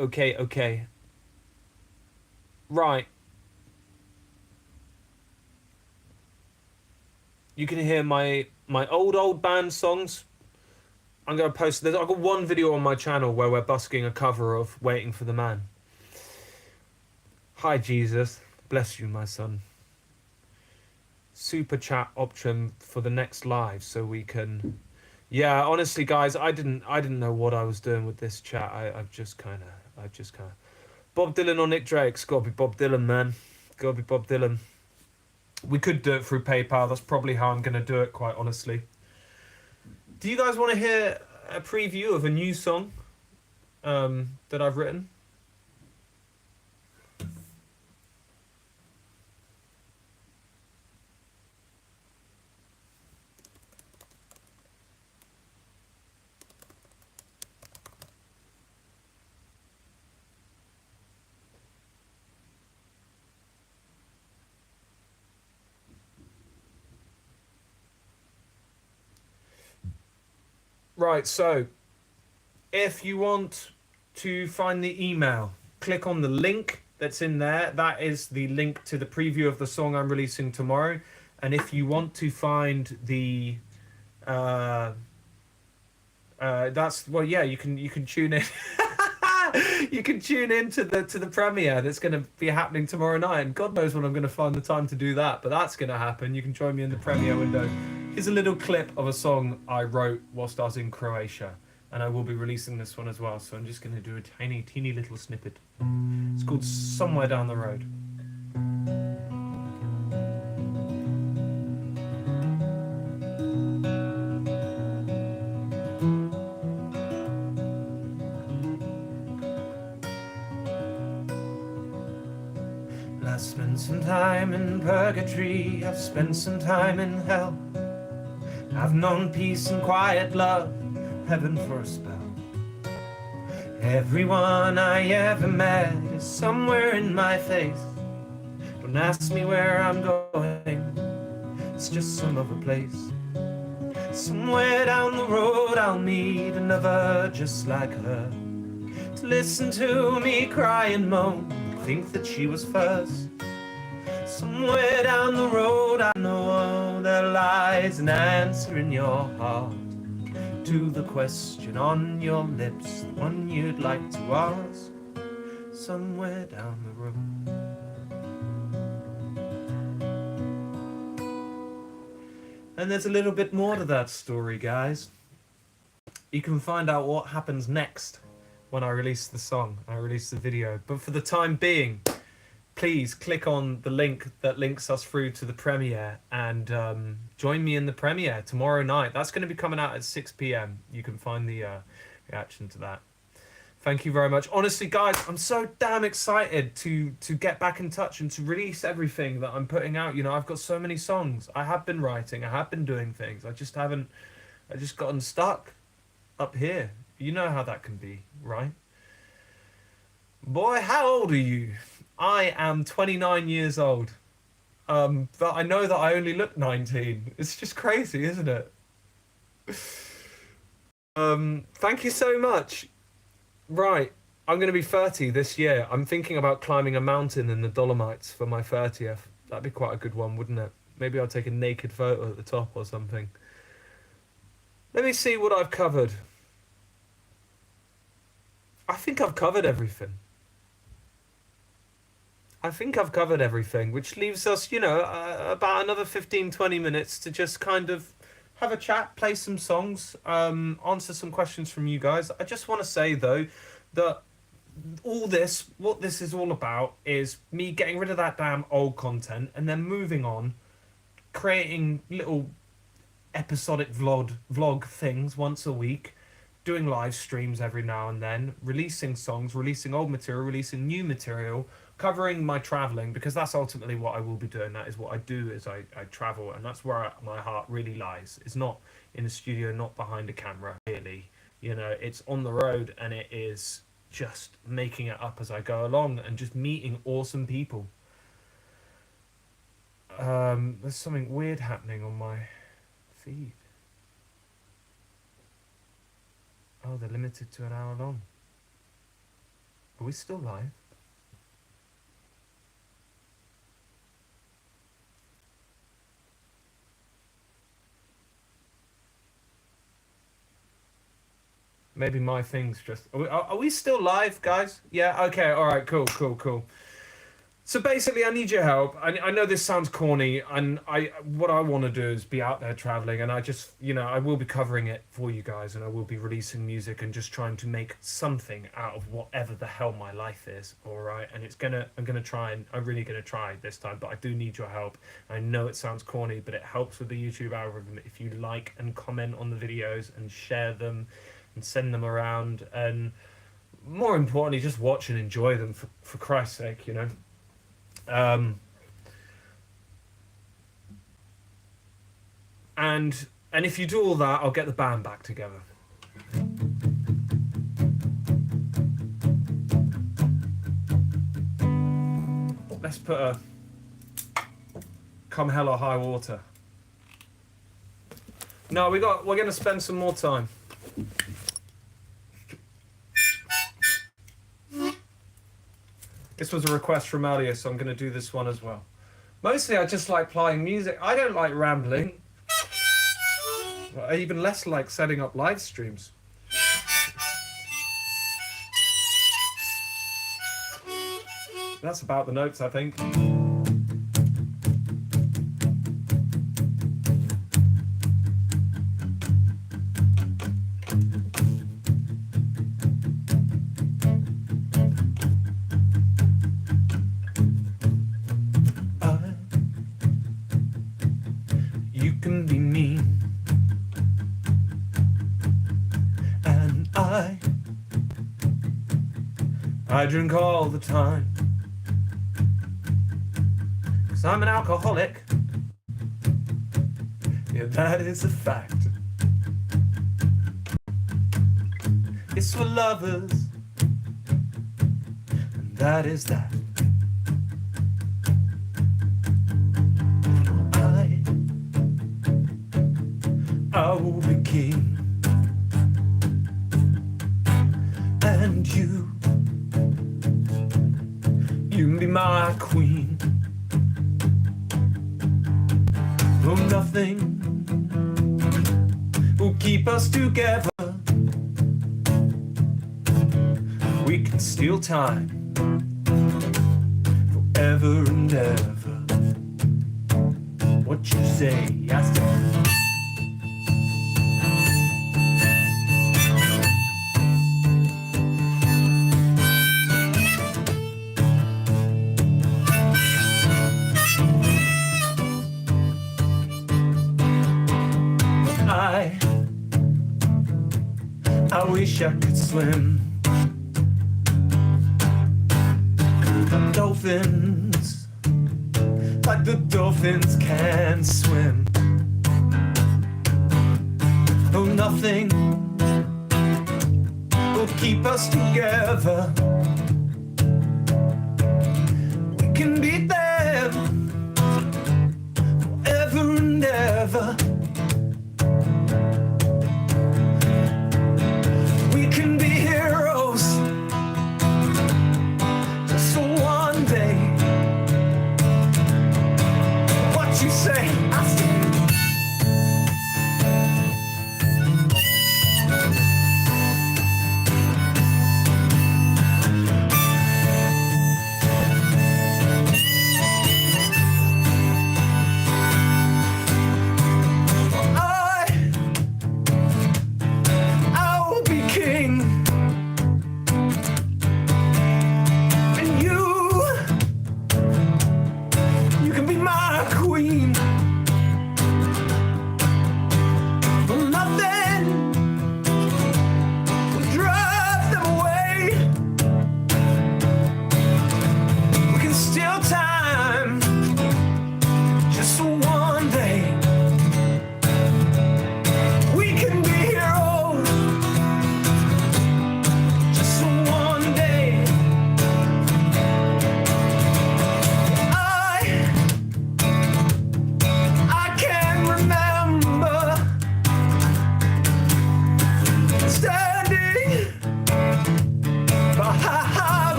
B: Right. You can hear my old band songs. I'm going to post this. I've got one video on my channel where we're busking a cover of Waiting for the Man. Hi, Jesus. Bless you, my son. Super chat option for the next live so we can... Yeah, honestly, guys, I didn't know what I was doing with this chat. I've just kind of... Bob Dylan or Nick Drake? It's got to be Bob Dylan, man. Got to be Bob Dylan. We could do it through PayPal. That's probably how I'm going to do it, quite honestly. Do you guys want to hear a preview of a new song that I've written? Right, so if you want to find the email, click on the link that's in there. That is the link to the preview of the song I'm releasing tomorrow. And if you want to find the that's... well, yeah, you can tune in. You can tune in to the premiere that's going to be happening tomorrow night, and God knows when I'm going to find the time to do that, but that's going to happen. You can join me in the premiere window. Here's a little clip of a song I wrote whilst I was in Croatia, and I will be releasing this one as well, so I'm just going to do a teeny little snippet. It's called Somewhere Down the Road. I spent some time in purgatory, I've spent some time in hell. I've known peace and quiet love, heaven for a spell. Everyone I ever met is somewhere in my face. Don't ask me where I'm going, it's just some other place. Somewhere down the road I'll meet another just like her, to listen to me cry and moan, think that she was first. Somewhere down the road I know there lies an answer in your heart to the question on your lips, the one you'd like to ask. Somewhere down the road. And there's a little bit more to that story, guys. You can find out what happens next when I release the song, I release the video. But for the time being, please click on the link that links us through to the premiere and join me in the premiere tomorrow night. That's going to be coming out at 6 p.m. You can find the reaction to that. Thank you very much. Honestly, guys, I'm so damn excited to get back in touch and to release everything that I'm putting out. You know, I've got so many songs. I have been writing. I have been doing things. I just gotten stuck up here. You know how that can be, right? Boy, how old are you? I am 29 years old. But I know that I only look 19. It's just crazy, isn't it? Thank you so much. Right, I'm going to be 30 this year. I'm thinking about climbing a mountain in the Dolomites for my 30th. That'd be quite a good one, wouldn't it? Maybe I'll take a naked photo at the top or something. Let me see what I've covered. I think I've covered everything. Which leaves us, you know, about another 15-20 minutes to just kind of have a chat, play some songs, answer some questions from you guys. I just want to say, though, that what this is all about is me getting rid of that damn old content and then moving on, creating little episodic vlog things once a week, doing live streams every now and then, releasing songs, releasing old material, releasing new material, covering my traveling, because that's ultimately what I will be doing. That is what I do, is I travel, and that's where my heart really lies. It's not in the studio, not behind a camera, really. You know, it's on the road, and it is just making it up as I go along and just meeting awesome people. There's something weird happening on my feed. Oh, they're limited to an hour long. Are we still live? Maybe my thing's just... Are we still live, guys? Yeah, okay, alright, cool. So basically, I need your help. I know this sounds corny, and what I want to do is be out there traveling, and I just, you know, I will be covering it for you guys, and I will be releasing music and just trying to make something out of whatever the hell my life is, alright? And I'm really gonna try this time, but I do need your help. I know it sounds corny, but it helps with the YouTube algorithm if you like and comment on the videos and share them and send them around, and more importantly, just watch and enjoy them for Christ's sake, you know. And if you do all that, I'll get the band back together. Let's put a Come Hell or High Water. No, we're gonna spend some more time. This was a request from earlier, so I'm going to do this one as well. Mostly I just like playing music. I don't like rambling. I even less like setting up live streams. That's about the notes, I think. I drink all the time, 'cause I'm an alcoholic. Yeah, that is a fact. It's for lovers, and that is that. I will be king, and you can be my queen. Oh, nothing will keep us together. We can steal time forever and ever. What you say, I say.
A: I wish I could swim. Dolphins, like the dolphins can swim. Oh, nothing will keep us together. We can beat them forever and ever. We can be heroes just for one day. What you say, I say.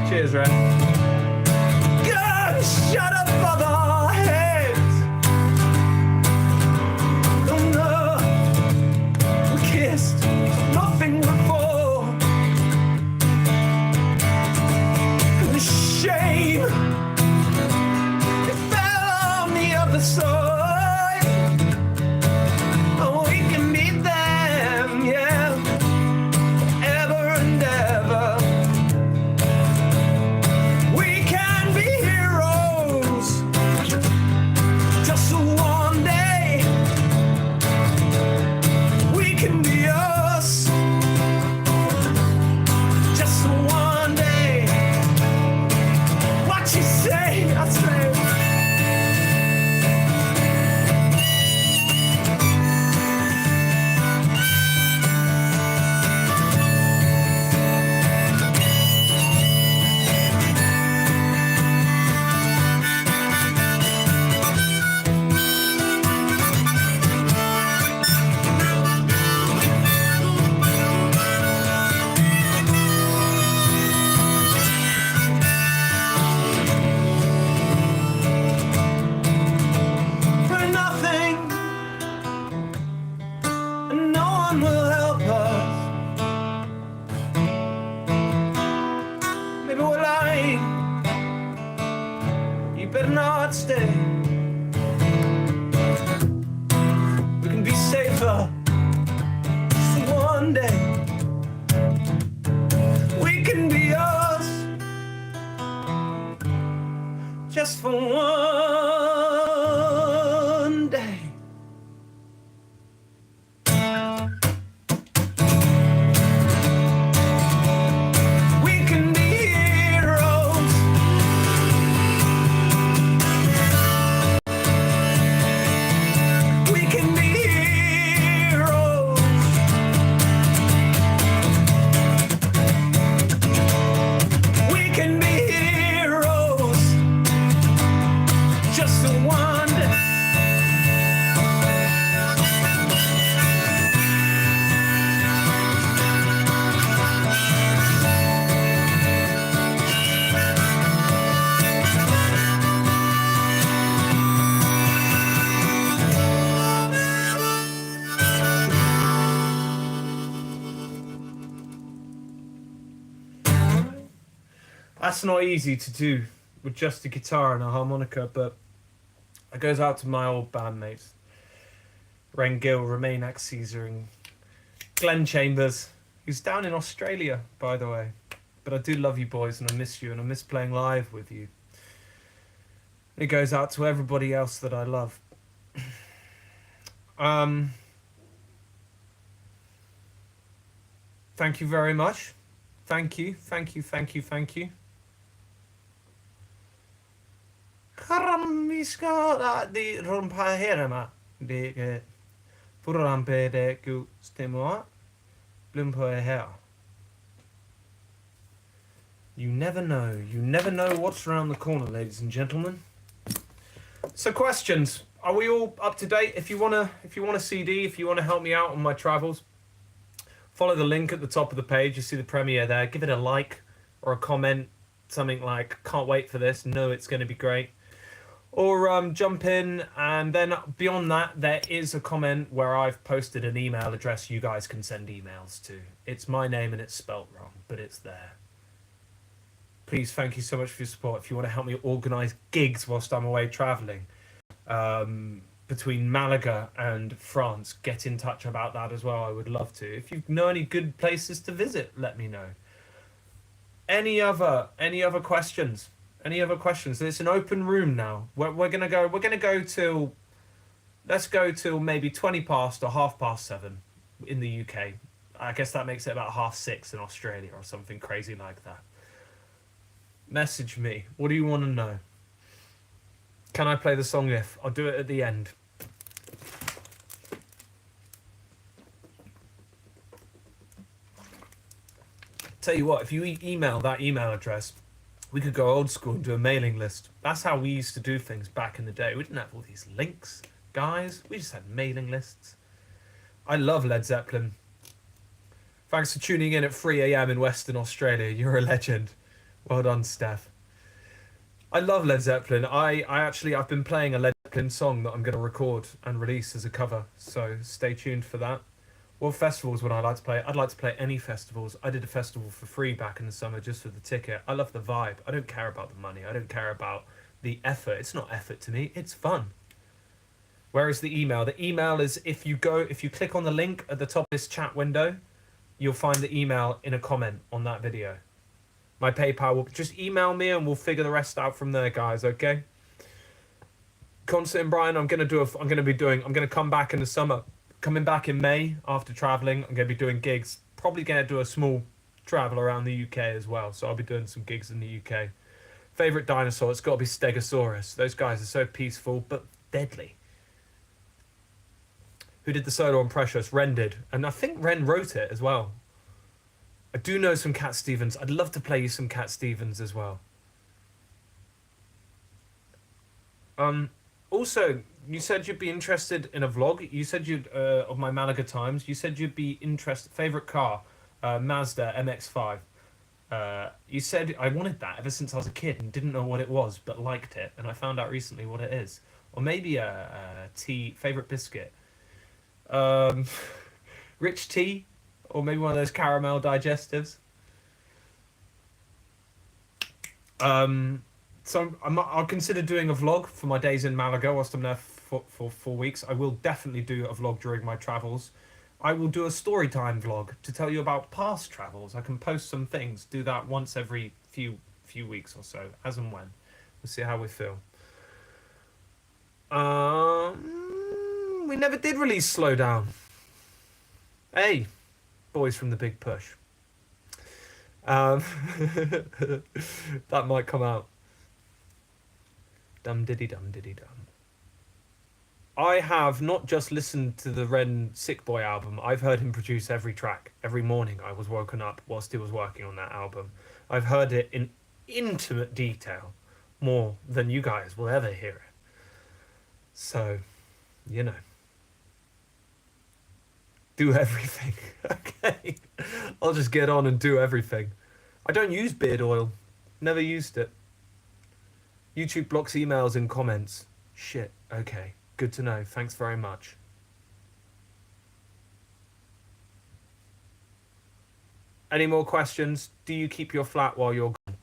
A: Cheers, Ren. Guns shut above our heads. Oh no, we kissed nothing before. And the shame, it fell on the other side. Oh, we can beat them, yeah, forever and ever. Better not stay. We can be safer just one day. We can be us just for one day. That's not easy to do with just a guitar and a harmonica, but it goes out to my old bandmates. Ren Gill, Romain Caesar, and Glenn Chambers, who's down in Australia, by the way. But I do love you boys, and I miss you, and I miss playing live with you. It goes out to everybody else that I love.
B: Thank you very much. Thank you. Karamiska di rumpaherema de purampe de ku stemoa lumpoher. You never know. You never know what's around the corner, ladies and gentlemen. So questions. Are we all up to date? If you want a CD, if you want to help me out on my travels, follow the link at the top of the page. You see the premiere there. Give it a like or a comment. Something like, can't wait for this. No, it's going to be great. Or jump in, and then beyond that, there is a comment where I've posted an email address you guys can send emails to. It's my name and it's spelt wrong, but it's there. Please, thank you so much for your support. If you want to help me organise gigs whilst I'm away travelling between Malaga and France, get in touch about that as well. I would love to. If you know any good places to visit, let me know. Any other questions? Any other questions? It's an open room now. We're gonna go till, let's go till maybe 20 past or 7:30 in the UK. I guess that makes it about 6:30 in Australia or something crazy like that. Message me. What do you want to know? Can I play the song if? I'll do it at the end. Tell you what, if you email that email address, we could go old school and do a mailing list. That's how we used to do things back in the day. We didn't have all these links, guys. We just had mailing lists. I love Led Zeppelin. Thanks for tuning in at 3 a.m. in Western Australia. You're a legend. Well done, Steph. I love Led Zeppelin. I've been playing a Led Zeppelin song that I'm going to record and release as a cover. So stay tuned for that. What festivals would I like to play? I'd like to play any festivals. I did a festival for free back in the summer just for the ticket. I love the vibe. I don't care about the money. I don't care about the effort. It's not effort to me. It's fun. Where is the email? The email is if you click on the link at the top of this chat window, you'll find the email in a comment on that video. My PayPal will just email me and we'll figure the rest out from there, guys, okay? Concert in Brighton, I'm going to come back in the summer. Coming back in May after traveling, I'm going to be doing gigs. Probably going to do a small travel around the UK as well. So I'll be doing some gigs in the UK. Favorite dinosaur? It's got to be Stegosaurus. Those guys are so peaceful but deadly. Who did the solo on Precious? Ren did. And I think Ren wrote it as well. I do know some Cat Stevens. I'd love to play you some Cat Stevens as well. Also, you said you'd be interested in a vlog. You said you'd of my Malaga times. You said you'd be interested. Favorite car, Mazda MX-5. You said I wanted that ever since I was a kid and didn't know what it was, but liked it, and I found out recently what it is. Or maybe a tea. Favorite biscuit, rich tea, or maybe one of those caramel digestives. So I'll consider doing a vlog for my days in Malaga whilst I'm there for 4 weeks. I will definitely do a vlog during my travels. I will do a story time vlog to tell you about past travels. I can post some things, do that once every few weeks or so, as and when. We'll see how we feel. We never did release Slow Down. Hey, boys from the Big Push. That might come out. Dum diddy dum diddy dum. I have not just listened to the Ren Sick Boy album. I've heard him produce every track. Every morning I was woken up whilst he was working on that album. I've heard it in intimate detail, more than you guys will ever hear it. So, you know. Do everything. Okay. I'll just get on and do everything. I don't use beard oil. Never used it. YouTube blocks emails and comments. Shit. Okay. Good to know. Thanks very much. Any more questions? Do you keep your flat while you're gone?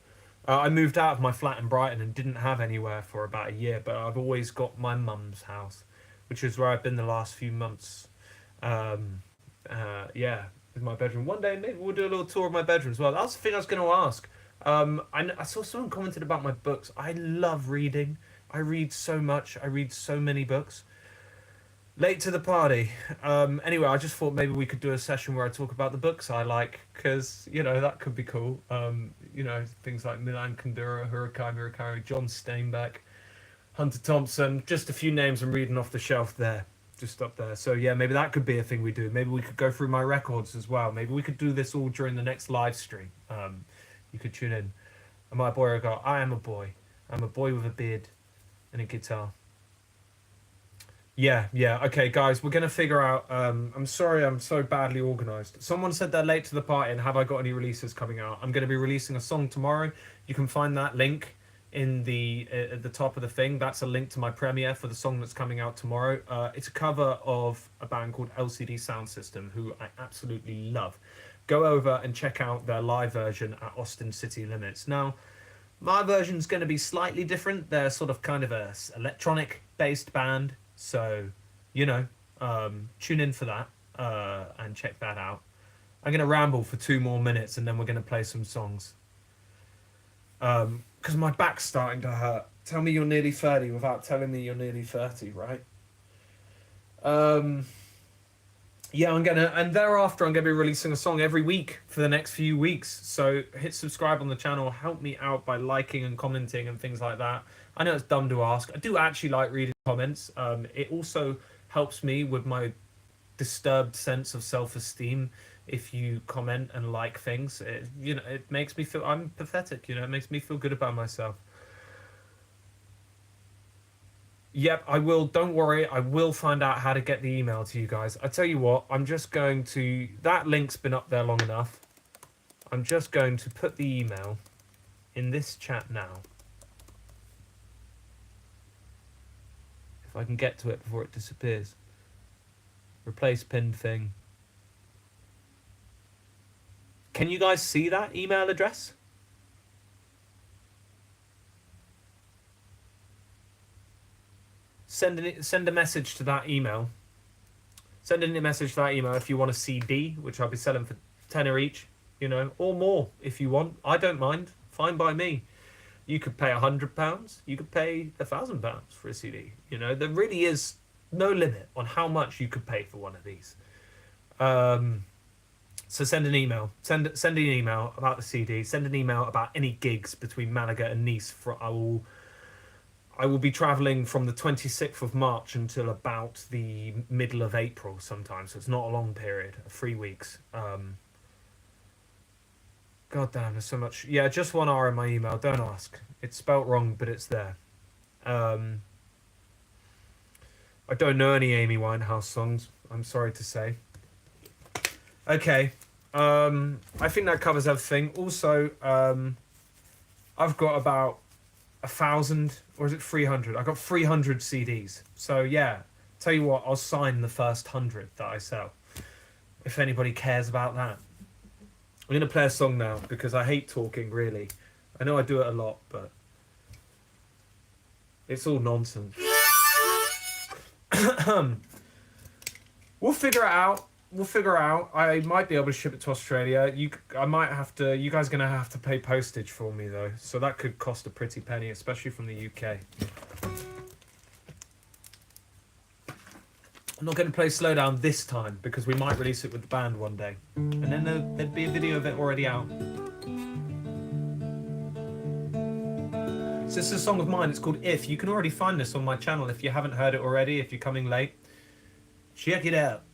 B: I moved out of my flat in Brighton and didn't have anywhere for about a year, but I've always got my mum's house, which is where I've been the last few months. Yeah, with my bedroom. One day maybe we'll do a little tour of my bedroom as well. That's the thing I was going to ask. I saw someone commented about my books. I love reading. I read so much. I read so many books. Late to the party. Anyway, I just thought maybe we could do a session where I talk about the books I like, because, you know, that could be cool. You know, things like Milan Kundera, Hurukai Murakami, John Steinbeck, Hunter Thompson, just a few names I'm reading off the shelf there, just up there. So yeah, maybe that could be a thing we do. Maybe we could go through my records as well. Maybe we could do this all during the next live stream. You could tune in. And my boy got, I am a boy. I'm a boy with a beard and a guitar. Yeah, okay, guys, we're going to figure out... I'm sorry I'm so badly organised. Someone said they're late to the party, and have I got any releases coming out? I'm going to be releasing a song tomorrow. You can find that link in the at the top of the thing. That's a link to my premiere for the song that's coming out tomorrow. It's a cover of a band called LCD Soundsystem, who I absolutely love. Go over and check out their live version at Austin City Limits. Now, my version's going to be slightly different. They're sort of kind of a electronic-based band. So, you know, tune in for that and check that out. I'm going to ramble for 2 more minutes and then we're going to play some songs. Because my back's starting to hurt. Tell me you're nearly 30 without telling me you're nearly 30, right? Yeah, and thereafter I'm going to be releasing a song every week for the next few weeks. So hit subscribe on the channel. Help me out by liking and commenting and things like that. I know it's dumb to ask. I do actually like reading comments. It also helps me with my disturbed sense of self-esteem if you comment and like things. You know, it makes me feel I'm pathetic. You know, it makes me feel good about myself. Yep, I will. Don't worry. I will find out how to get the email to you guys. I tell you what, I'm just going to... That link's been up there long enough. I'm just going to put the email in this chat now. If I can get to it before it disappears. Replace pinned thing. Can you guys see that email address? Send a message to that email. Send in a message to that email if you want a CD, which I'll be selling for £10 each, you know, or more if you want. I don't mind. Fine by me. You could pay £100. You could pay £1,000 for a CD. You know, there really is no limit on how much you could pay for one of these. So send an email. Send an email about the CD. Send an email about any gigs between Malaga and Nice. I will be travelling from the 26th of March until about the middle of April sometimes. So it's not a long period, 3 weeks. God damn, there's so much. Yeah, just 1 R in my email. Don't ask. It's spelt wrong, but it's there. I don't know any Amy Winehouse songs, I'm sorry to say. Okay. I think that covers everything. Also, I've got about 1,000, or is it 300? I got 300 CDs. So yeah, tell you what, I'll sign the first 100 that I sell. If anybody cares about that. I'm going to play a song now because I hate talking, really. I know I do it a lot, but it's all nonsense. We'll figure it out. I might be able to ship it to Australia. I might have to. You guys are going to have to pay postage for me, though. So that could cost a pretty penny, especially from the UK. I'm not going to play Slow Down this time because we might release it with the band one day. And then there'd be a video of it already out. So this is a song of mine. It's called If. You can already find this on my channel if you haven't heard it already, if you're coming late. Check it out.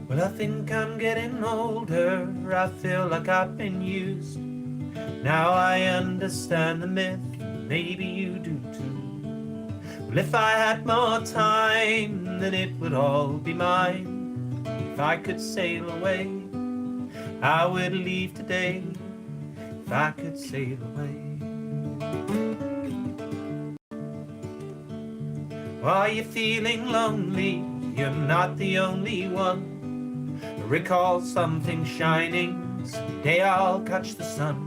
B: Well, I think I'm getting older. I feel like I've been used. Now I understand the myth. Maybe you do too. Well, if I had more time, then it would all be mine. If I could sail away, I would leave today. If I could sail away. Are you feeling lonely? You're not the only one. Recall something shining. Someday I'll catch the sun.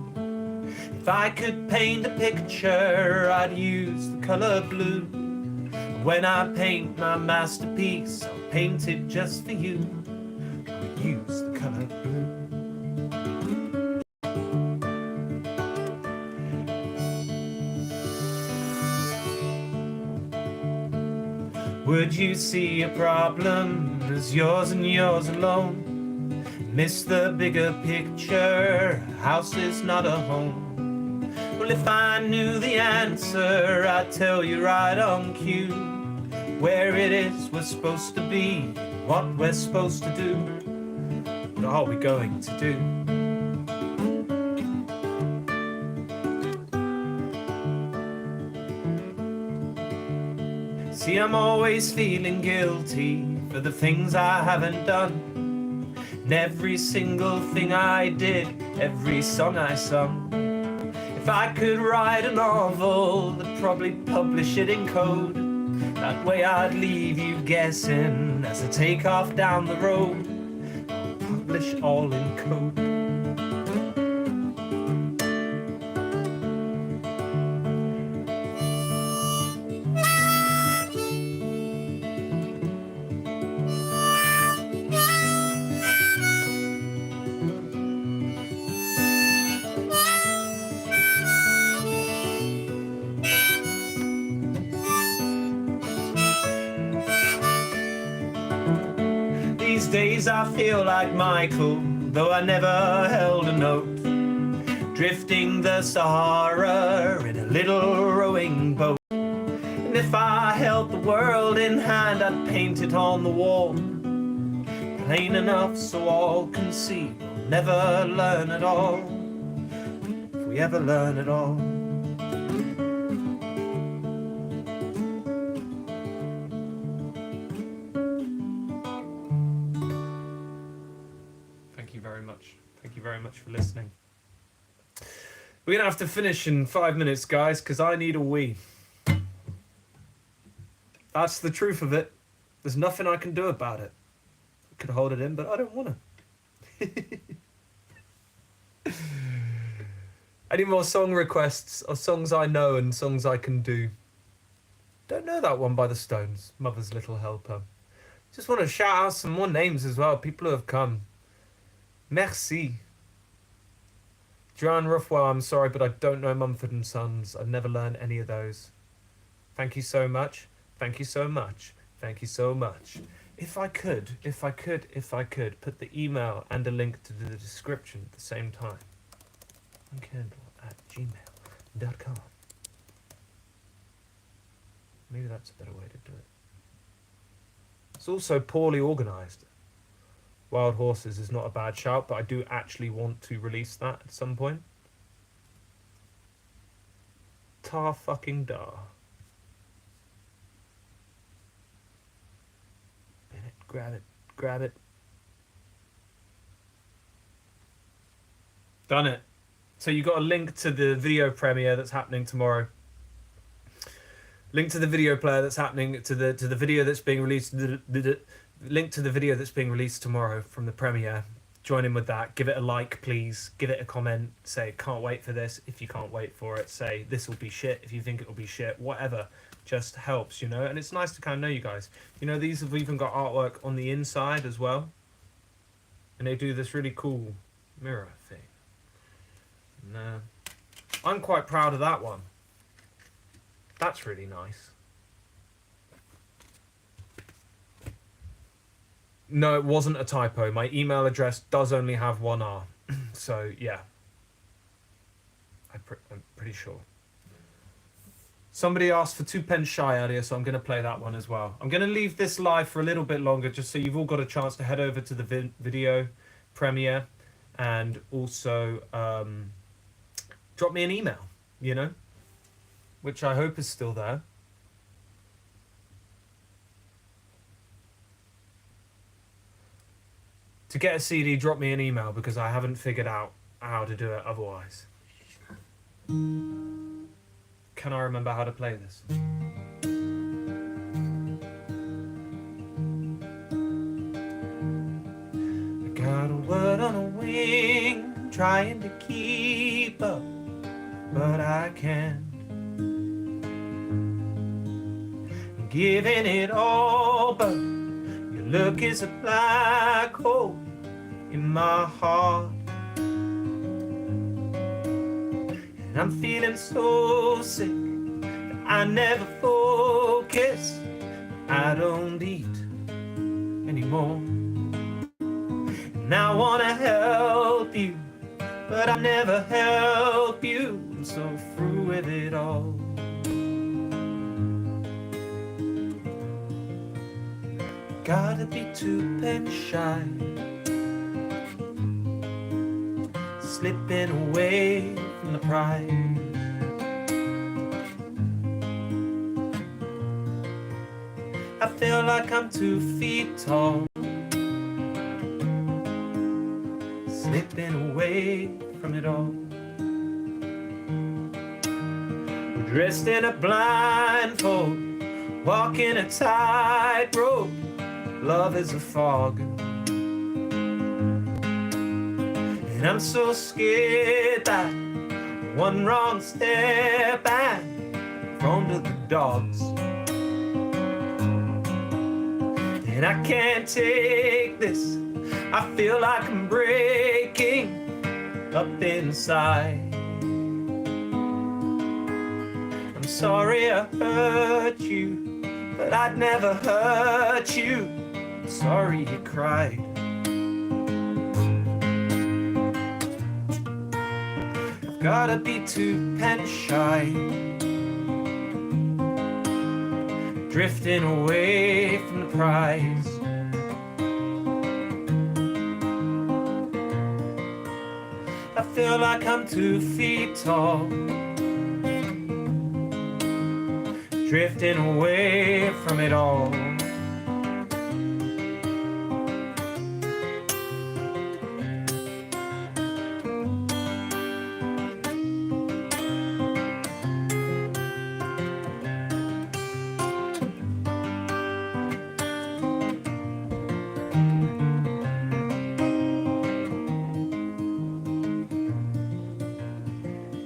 A: If I could paint a picture, I'd use the color blue. When I paint my masterpiece, I'll paint it just for you. I'll use the color blue. Would you see a problem as yours and yours alone? Miss the bigger picture, a house is not a home. Well, if I knew the answer, I'd tell you right on cue where it is we're supposed to be, what we're supposed to do. What are we going to do? See, I'm always feeling guilty for the things I haven't done. And every single thing I did, every song I sung. If I could write a novel, I'd probably publish it in code. That way I'd leave you guessing as I take off down the road. I'll publish all in code. These days I feel like Michael, though I never held a note. Drifting the Sahara in a little rowing boat. And if I held the world in hand, I'd paint it on the wall. Plain enough so all can see, we'll never learn it all. If we ever learn it all. Thank you very much for listening. We're gonna have to finish in 5 minutes, guys, because I need a wee. That's the truth of it. There's nothing I can do about it. I could hold it in, but I don't want to. Any more song requests or songs I know and songs I can do? Don't know that one by the Stones, Mother's Little Helper. Just want to shout out some more names as well, people who have come. Merci. Joanne Ruffwell, I'm sorry, but I don't know Mumford & Sons. I've never learned any of those. Thank you so much. Thank you so much. Thank you so much. If I could put the email and a link to the description at the same time. Kendall@gmail.com. Maybe that's a better way to do it. It's also poorly organised. Wild Horses is not a bad shout, but I do actually want to release that at some point. Tar fucking dar. Grab it, grab it. Done it. So you got a link to the video premiere that's happening tomorrow. Link to the video player that's happening to the video that's being released. Link to the video that's being released tomorrow from the premiere. Join in with that. Give it a like, please. Give it a comment. Say, can't wait for this. If you can't wait for it, say, this will be shit. If you think it will be shit, whatever. Just helps, you know? And it's nice to kind of know you guys. You know, these have even got artwork on the inside as well. And they do this really cool mirror thing. And, I'm quite proud of that one. That's really nice. No, it wasn't a typo. My email address does only have one R. So, yeah. I'm pretty sure. Somebody asked for 2 Pence Shy earlier, so I'm going to play that one as well. I'm going to leave this live for a little bit longer, just so you've all got a chance to head over to the video premiere and also drop me an email, you know, which I hope is still there. To get a CD, drop me an email, because I haven't figured out how to do it otherwise. Can I remember how to play this? I got a word on a wing, trying to keep up. but I can't. Giving it all, but your look is a black hole in my heart. And I'm feeling so sick that I never focus. I don't eat anymore. And I wanna help you, but I never help you. I'm so through with it all. Gotta be too pen shy, slipping away from the prize. I feel like I'm 2 feet tall, slipping away from it all. We're dressed in a blindfold, walking a tightrope. Love is a fog, and I'm so scared that one wrong step and thrown to the dogs. And I can't take this, I feel like I'm breaking up inside. I'm sorry I hurt you, but I'd never hurt you. Sorry you cried. I've gotta be too pen shy, drifting away from the prize. I feel like I'm 2 feet tall, drifting away from it all.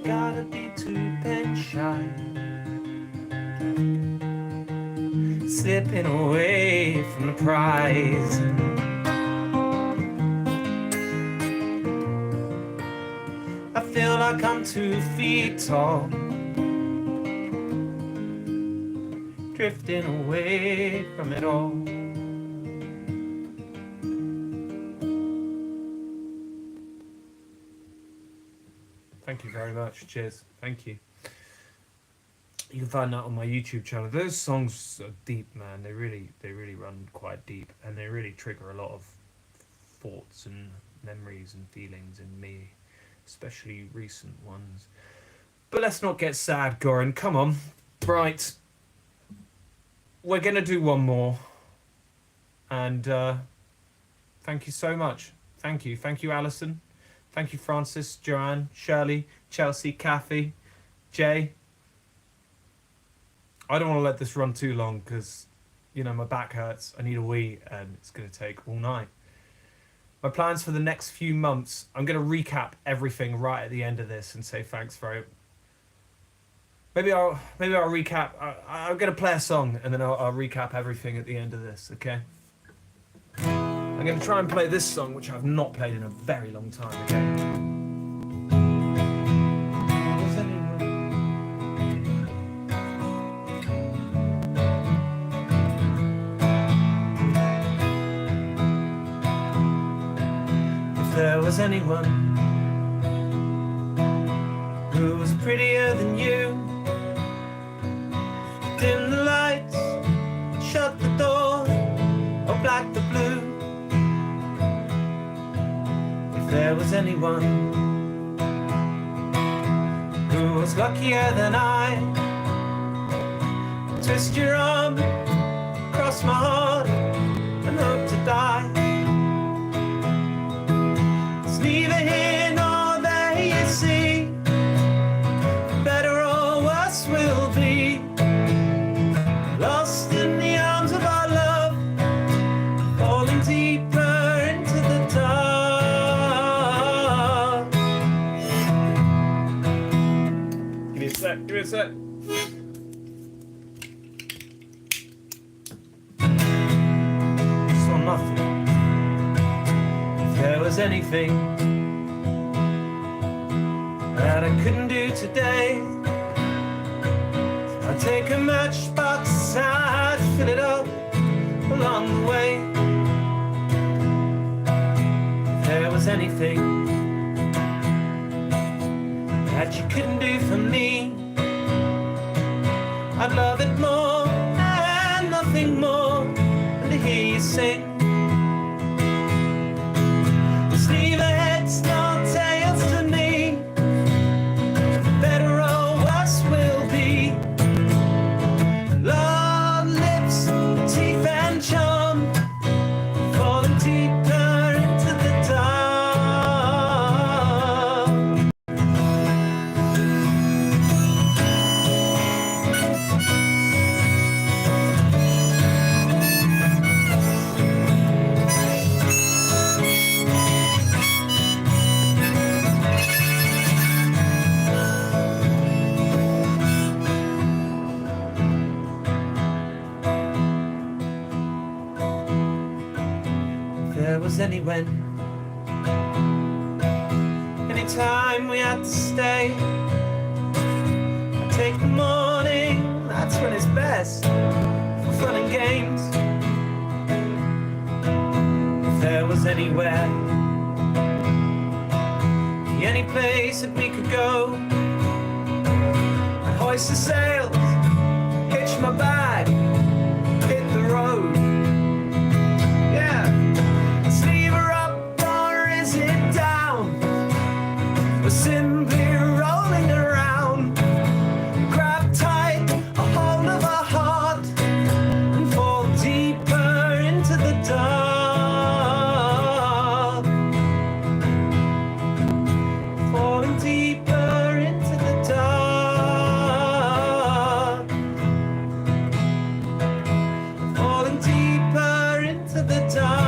A: Gotta be too pen shy, slipping away from the prize. I feel like I'm 2 feet tall, drifting away from it all. Thank you very much. Cheers. Thank you. You can find that on my YouTube channel. Those songs are deep, man. They really run quite deep, and they really trigger a lot of thoughts and memories and feelings in me, especially recent ones. But let's not get sad, Gorran. Come on. Right. We're gonna do one more. And thank you so much. Thank you. Thank you, Alison. Thank you, Francis, Joanne, Shirley, Chelsea, Kathy, Jay. I don't want to let this run too long because, you know, my back hurts. I need a wee and it's going to take all night. My plans for the next few months, I'm going to recap everything right at the end of this and say thanks very... Maybe I'll recap. I'm going to play a song and then I'll recap everything at the end of this, okay? I'm going to try and play this song, which I've not played in a very long time, okay? If there was anyone who was prettier than you, dim the lights, shut the door, or black the blue. If there was anyone who was luckier than I, twist your arm, cross my heart, and hope to die. It's neither here nor there, you see. Better or worse we'll be, lost in the arms of our love, falling deeper into the dark.
B: me a sec. Just on nothing. If there was anything that I couldn't do today, I'd take a matchbox, I'd fill it up along the way. If there was anything that you couldn't do for me, I'd love it more and nothing more than to hear you sing. Just leave a heads, no tails to me. Better or worse will be. Love, lips, teeth and charm, falling deeper into the dark. There was anytime we had to stay, I'd take the morning, that's when it's best, for fun and games. If there was anywhere, any place that we could go, I'd hoist the sails, hitch my bag, hit the road. We're simply rolling around. Grab tight a hold of our heart and fall deeper into the dark. Falling deeper into the dark. Falling deeper into the dark.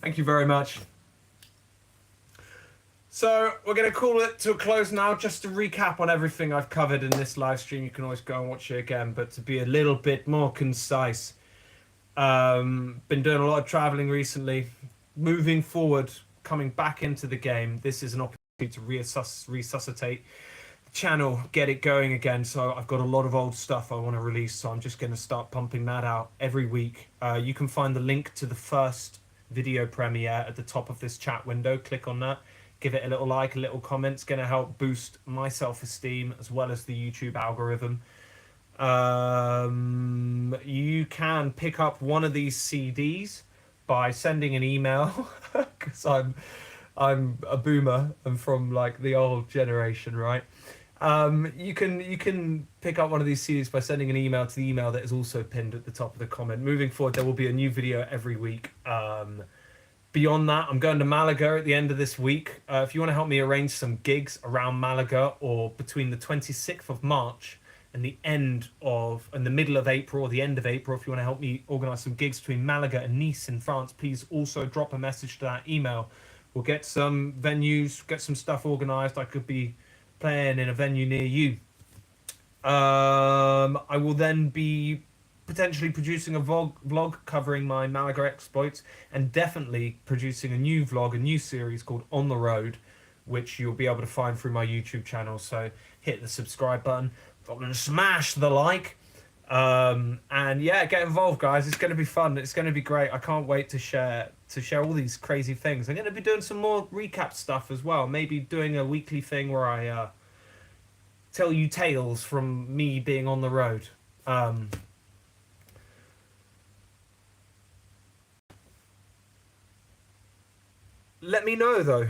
B: Thank you very much. So we're going to call it to a close now. Just to recap on everything I've covered in this live stream, you can always go and watch it again, but to be a little bit more concise, been doing a lot of traveling recently. Moving forward, coming back into the game, this is an opportunity to resuscitate the channel, get it going again. So I've got a lot of old stuff I want to release, so I'm just going to start pumping that out every week. You can find the link to the first video premiere at the top of this chat window. Click on that, give it a little like, a little comment. It's going to help boost my self-esteem as well as the YouTube algorithm. You can pick up one of these CDs by sending an email, because I'm a boomer and from like the old generation, right? You can pick up one of these CDs by sending an email to the email that is also pinned at the top of the comment. Moving forward, there will be a new video every week. Beyond that, I'm going to Malaga at the end of this week. If you want to help me arrange some gigs around Malaga, or between the 26th of March and the middle of April or the end of April, if you want to help me organise some gigs between Malaga and Nice in France, please also drop a message to that email. We'll get some venues, get some stuff organised. I could be playing in a venue near you. I will then be potentially producing a vlog covering my Malaga exploits, and definitely producing a new vlog, a new series called On the Road, which you'll be able to find through my YouTube channel. So hit the subscribe button, smash the like, and yeah, get involved, guys. It's going to be fun. It's going to be great. I can't wait to share all these crazy things. I'm going to be doing some more recap stuff as well. Maybe doing a weekly thing where I tell you tales from me being on the road. Let me know though.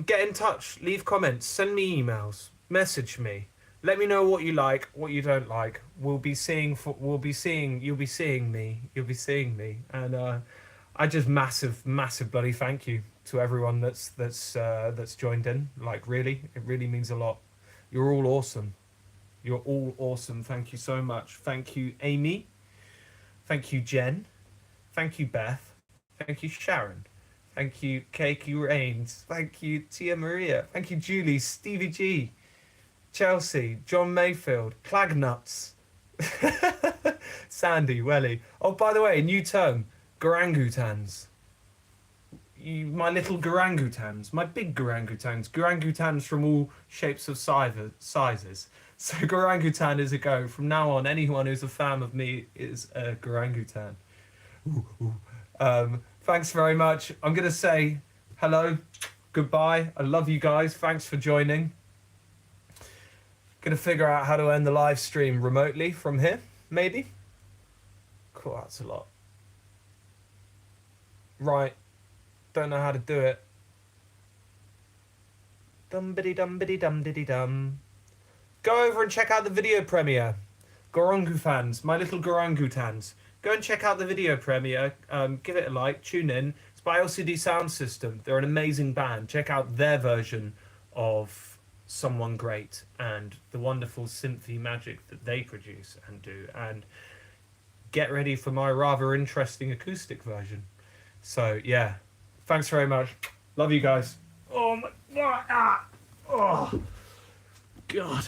B: Get in touch, leave comments, send me emails, message me. Let me know what you like, what you don't like. You'll be seeing me, and I just massive bloody thank you to everyone that's joined in. Like, really, it really means a lot. You're all awesome. You're all awesome. Thank you so much. Thank you, Amy. Thank you, Jen. Thank you, Beth. Thank you, Sharon. Thank you, Keiki Rains. Thank you, Tia Maria. Thank you, Julie, Stevie G, Chelsea, John Mayfield, Clagnuts, Sandy, Welly. Oh, by the way, new term, Gorangutans. My little gorangutans, my big gorangutans from all shapes of sizes. So gorangutan is a go. From now on, anyone who's a fan of me is a gorangutan. Ooh, ooh. Thanks very much. I'm going to say hello, goodbye. I love you guys. Thanks for joining. Going to figure out how to end the live stream remotely from here, maybe. Cool, that's a lot. Right. Don't know how to do it. Dum-biddy-dum-biddy-dum-diddy-dum. Go over and check out the video premiere. Gorangu fans, my little gorangutans. Go and check out the video premiere. Give it a like, tune in. It's by LCD Soundsystem. They're an amazing band. Check out their version of Someone Great and the wonderful synthy magic that they produce and do. And get ready for my rather interesting acoustic version. So, yeah. Thanks very much. Love you guys. Oh my God. Oh, God.